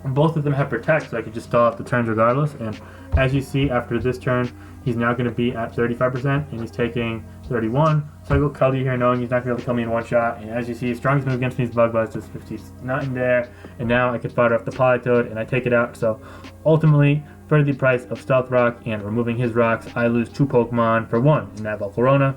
both of them have Protect, so I could just stall out the turns regardless, and as you see, after this turn, he's now going to be at 35%, and he's taking 31. So I go Keldeo here, knowing he's not going to be able to kill me in one shot. And as you see, strongest move against me is Bug Buzz, just 59 there. And now I can fire off the Politoed, and I take it out. So ultimately, for the price of Stealth Rock and removing his rocks, I lose 2 Pokemon for 1 in that Volcarona.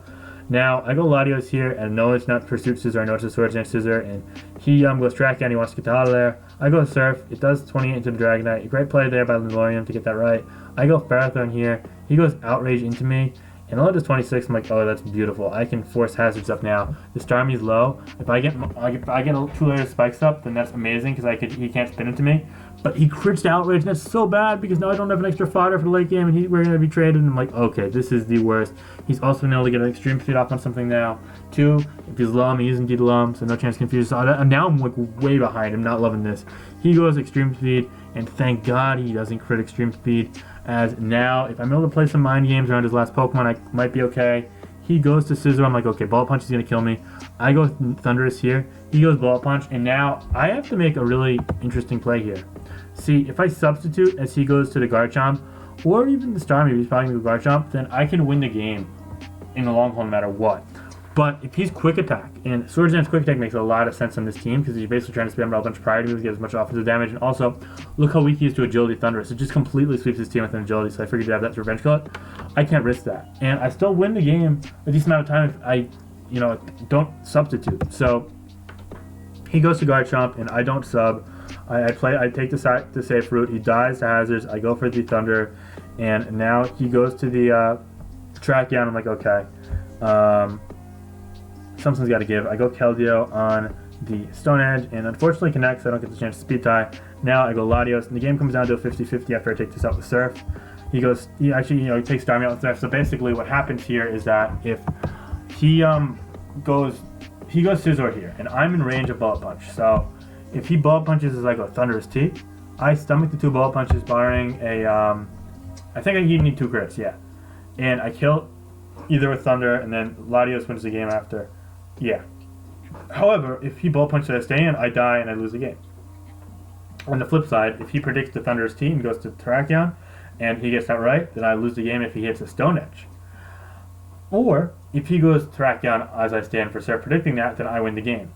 Now, I go Latios here, and no, it's not Pursuit Scissor, I know it's a Swords Dance Scissor, and he goes Track Down, he wants to get out of there. I go Surf, it does 28 into the Dragonite, a great play there by Lindorium to get that right. I go Ferrothorn here, he goes Outrage into me, and only does 26, I'm like, oh, that's beautiful. I can force hazards up now. The Starmie's low. If I get 2 layers of spikes up, then that's amazing, because he can't spin into me. But he crits to Outrage, and that's so bad, because now I don't have an extra fodder for the late game, and we're going to be traded, and I'm like, okay, this is the worst. He's also been able to get an Extreme Speed off on something now. 2, if he's Lum, he isn't Lum, so no chance confused. So now I'm like way behind him, not loving this. He goes Extreme Speed, and thank God he doesn't crit Extreme Speed, as now, if I'm able to play some mind games around his last Pokemon, I might be okay. He goes to Scissor, I'm like, okay, Bullet Punch is going to kill me. I go Thunderous here, he goes Bullet Punch, and now I have to make a really interesting play here. See, if I substitute as he goes to the Garchomp, or even the Starmie, he's probably going to go Garchomp, then I can win the game in the long haul no matter what. But if he's Quick Attack, and Swords Dance Quick Attack makes a lot of sense on this team, because he's basically trying to spam out a bunch of priority moves, get as much offensive damage, and also, look how weak he is to Agility Thunderous. It just completely sweeps his team with an Agility, so I figured to have that to Revenge Kill it. I can't risk that. And I still win the game a decent amount of time if I, don't substitute. So, he goes to Garchomp, and I don't sub. I take the safe route, he dies to Hazards, I go for the Thunder, and now he goes to the Track Down, I'm like, okay. Something's got to give. I go Keldeo on the Stone Edge, and unfortunately connects, so I don't get the chance to Speed Tie. Now I go Latios, and the game comes down to a 50-50 after I take this out with Surf. He takes Starmie out with Surf, so basically what happens here is that if he goes Scizor here, and I'm in range of Bullet Punch, so if he Bullet Punches as I go Landorus-T, I stomach the 2 Bullet Punches barring a, I think I even need 2 crits, yeah. And I kill either with Thunder, and then Latios wins the game after. Yeah. However, if he Bullet Punches I stay in, I die and I lose the game. On the flip side, if he predicts the Landorus-T and goes to Terrakion, and he gets that right, then I lose the game if he hits a Stone Edge. Or, if he goes Terrakion as I stand for Surf predicting that, then I win the game.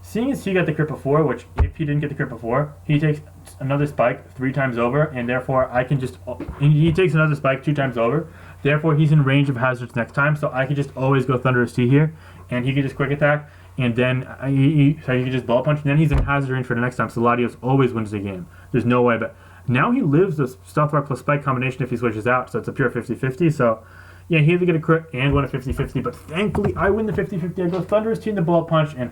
Seeing as he got the crit before, which if he didn't get the crit before, he takes another spike 3 times over, and therefore I can just, he takes another spike 2 times over, therefore he's in range of Hazards next time, so I can just always go Landorus-T here, and he can just Quick Attack, and then he can just Bullet Punch, and then he's in Hazard range for the next time, so Latios always wins the game. There's no way, but now he lives the Stealth Rock plus Spike combination if he switches out, so it's a pure 50-50, so yeah, he had to get a crit and win a 50-50, but thankfully I win the 50-50, I go Landorus-T in the Bullet Punch, and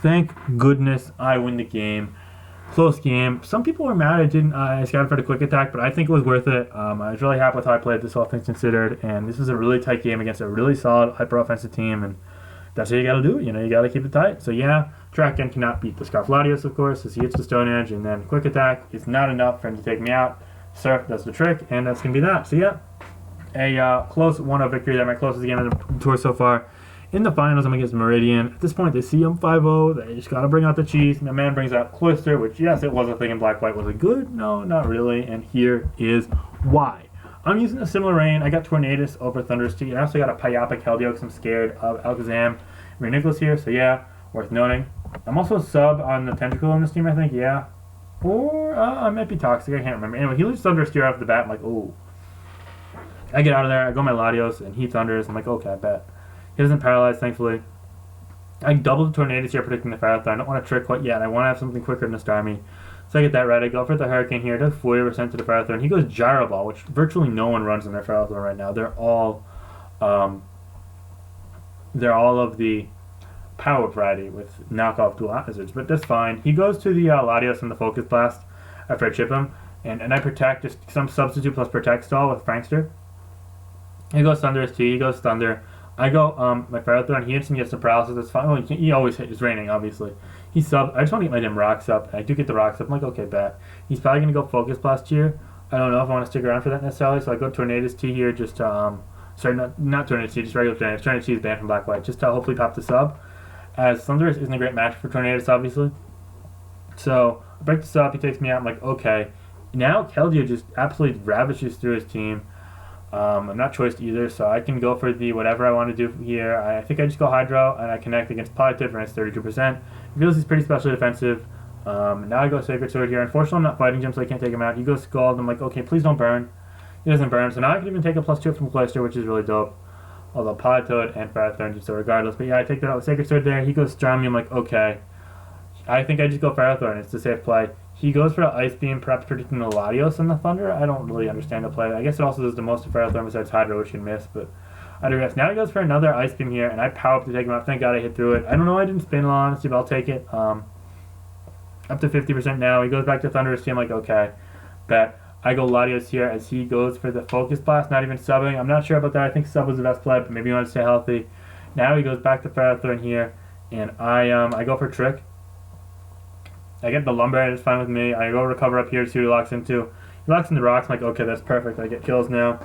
thank goodness I win the game. Close game. Some people were mad I scouted for the Quick Attack, but I think it was worth it. I was really happy with how I played this, all things considered, and this was a really tight game against a really solid hyper-offensive team, and that's what you gotta do. You gotta keep it tight. So yeah, Track-Down cannot beat the Scarf Latios, of course, as he hits the Stone Edge, and then Quick Attack is not enough for him to take me out. Surf does the trick, and that's gonna be that. So yeah, a close 1-0 victory there, my closest game of the tour so far. In the finals, I'm against Meridian. At this point, they see I'm 5-0. They just gotta bring out the cheese. My man brings out Cloyster, which, yes, it was a thing in Black-White. Was it good? No, not really. And here is why. I'm using a similar rain. I got Tornadus over Landorus-T. I also got a Payapa Keldeo because I'm scared of Alakazam. Nicholas here, so yeah, worth noting. I'm also sub on the Tentacruel on this team, I think, yeah. Or I might be Toxic, I can't remember. Anyway, he loses Landorus-T off the bat. I'm like, oh. I get out of there. I go my Latios, and he Thunders. I'm like, okay, I bet. He doesn't paralyze, thankfully. I doubled the Tornadus here, predicting the Ferrothorn. I don't want to trick quite yet. I want to have something quicker than a Starmie. So I get that right. I go for the Hurricane here. It does 40% to the Ferrothorn. He goes Gyro Ball, which virtually no one runs in their Ferrothorn right now. They're all of the power variety with knockoff dual hazards, but that's fine. He goes to the Latios and the Focus Blast after I chip him, and I protect, just some substitute plus protect stall with Frankster. He goes Landorus-T, he goes Thunder. I go my Ferrothorn, he instantly gets the paralysis, that's fine. Well, he always hits, it's raining, obviously. I just want to get my damn rocks up. I do get the rocks up. I'm like, okay, bet. He's probably going to go Focus Blast here. I don't know if I want to stick around for that necessarily, so I go Tornadus-T here just to, sorry, not Tornadus-T, just regular Tornadus. Tornadus-T is banned from Black-White, just to hopefully pop the sub. As Thunderous isn't a great match for Tornadus, obviously. So, I break the sub, he takes me out, I'm like, okay. Now, Keldeo just absolutely ravishes through his team. I'm not choiced either, so I can go for the whatever I want to do here. I think I just go Hydro, and I connect against Positive, and it's 32%. It feels he's pretty specially defensive. Now I go Sacred Sword here. Unfortunately, I'm not fighting him, so I can't take him out. He goes Scald, I'm like, okay, please don't burn. He doesn't burn, so now I can even take a +2 from Cloyster, which is really dope. Although Politoed and Ferrothorn, so regardless. But yeah, I take that out with Sacred Sword there. He goes Starmie, I'm like, okay. I think I just go Ferrothorn, it's a safe play. He goes for an Ice Beam, perhaps predicting the Latios and the Thunder. I don't really understand the play. I guess it also does the most to Ferrothorn besides Hydro, which you can miss, but I digress. Now he goes for another Ice Beam here, and I power up to take him out. Thank God I hit through it. I don't know, I didn't spin a lot, honestly, but I'll take it. Up to 50% now. He goes back to Thunderous-T. I'm like, okay, bet. I go Latios here as he goes for the Focus Blast, not even subbing. I'm not sure about that. I think sub was the best play, but maybe you want to stay healthy. Now he goes back to Ferrothorn here, and I go for Trick. I get the Lumber, and it's fine with me. I go Recover up here to see what he locks into. He locks into rocks. I'm like, okay, that's perfect. I get kills now.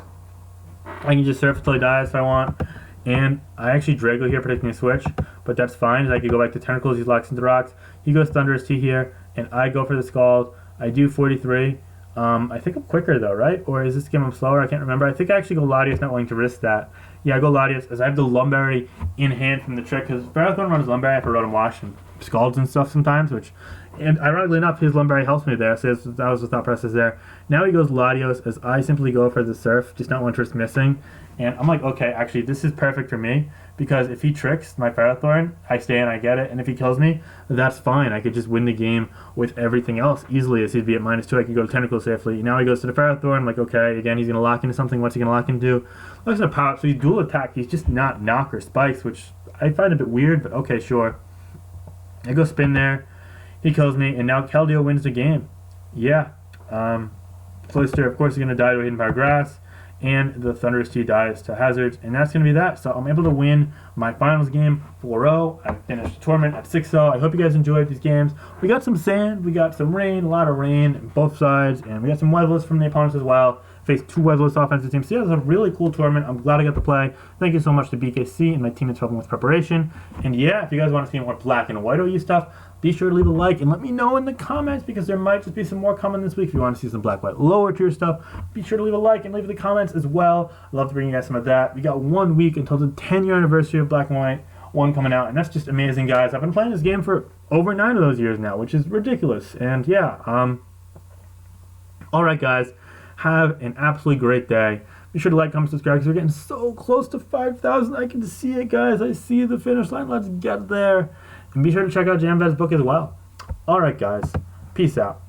I can just surf until he dies if I want. And I actually Drago here predicting a switch, but that's fine. I could go back to Tentacruel. He locks into rocks. He goes Thunderous-T here, and I go for the Scald. I do 43. I think I'm quicker though, right? Or is this game I'm slower? I can't remember. I think I actually go Latios, not willing to risk that. Yeah, I go Latios as I have the Lumberry in hand from the trick, because Ferrothorn runs Lumberry for Rotom-Wash and Scalds and stuff sometimes, which, and ironically enough, his Lumberry helps me there, so that was the thought process there. Now he goes Latios as I simply go for the Surf, just not one risk missing. And I'm like, okay, actually, this is perfect for me, because if he tricks my Ferrothorn, I stay and I get it, and if he kills me, that's fine. I could just win the game with everything else easily, as he'd be at -2. I can go to Tentacruel safely. Now he goes to the Ferrothorn. I'm like, okay, again, he's going to lock into something. What's he going to lock into? Looks at power up, so he's dual attack. He's just not Knock or Spikes, which I find a bit weird, but okay, sure. I go Spin there. He kills me, and now Keldeo wins the game. Yeah. Cloyster, of course, is going to die to a Hidden Power Grass. And the Thunderous-T dies to Hazards, and that's going to be that. So I'm able to win my finals game 4-0. I finished the tournament at 6-0. I hope you guys enjoyed these games. We got some sand, we got some rain, a lot of rain on both sides, and we got some weatherless from the opponents as well. Faced 2 weatherless offensive teams. So yeah, it was a really cool tournament. I'm glad I got to play. Thank you so much to BKC and my teammates for helping with preparation. And yeah, if you guys want to see more black and white OU stuff, be sure to leave a like and let me know in the comments, because there might just be some more coming this week. If you want to see some black, white, lower tier stuff, be sure to leave a like and leave the comments as well. I'd love to bring you guys some of that. We got 1 week until the 10-year anniversary of Black and White 1 coming out, and that's just amazing, guys. I've been playing this game for over 9 of those years now, which is ridiculous. And yeah, alright guys, have an absolutely great day. Be sure to like, comment, subscribe, because we're getting so close to 5,000. I can see it, guys. I see the finish line. Let's get there. And be sure to check out JamVed's book as well. Alright, guys. Peace out.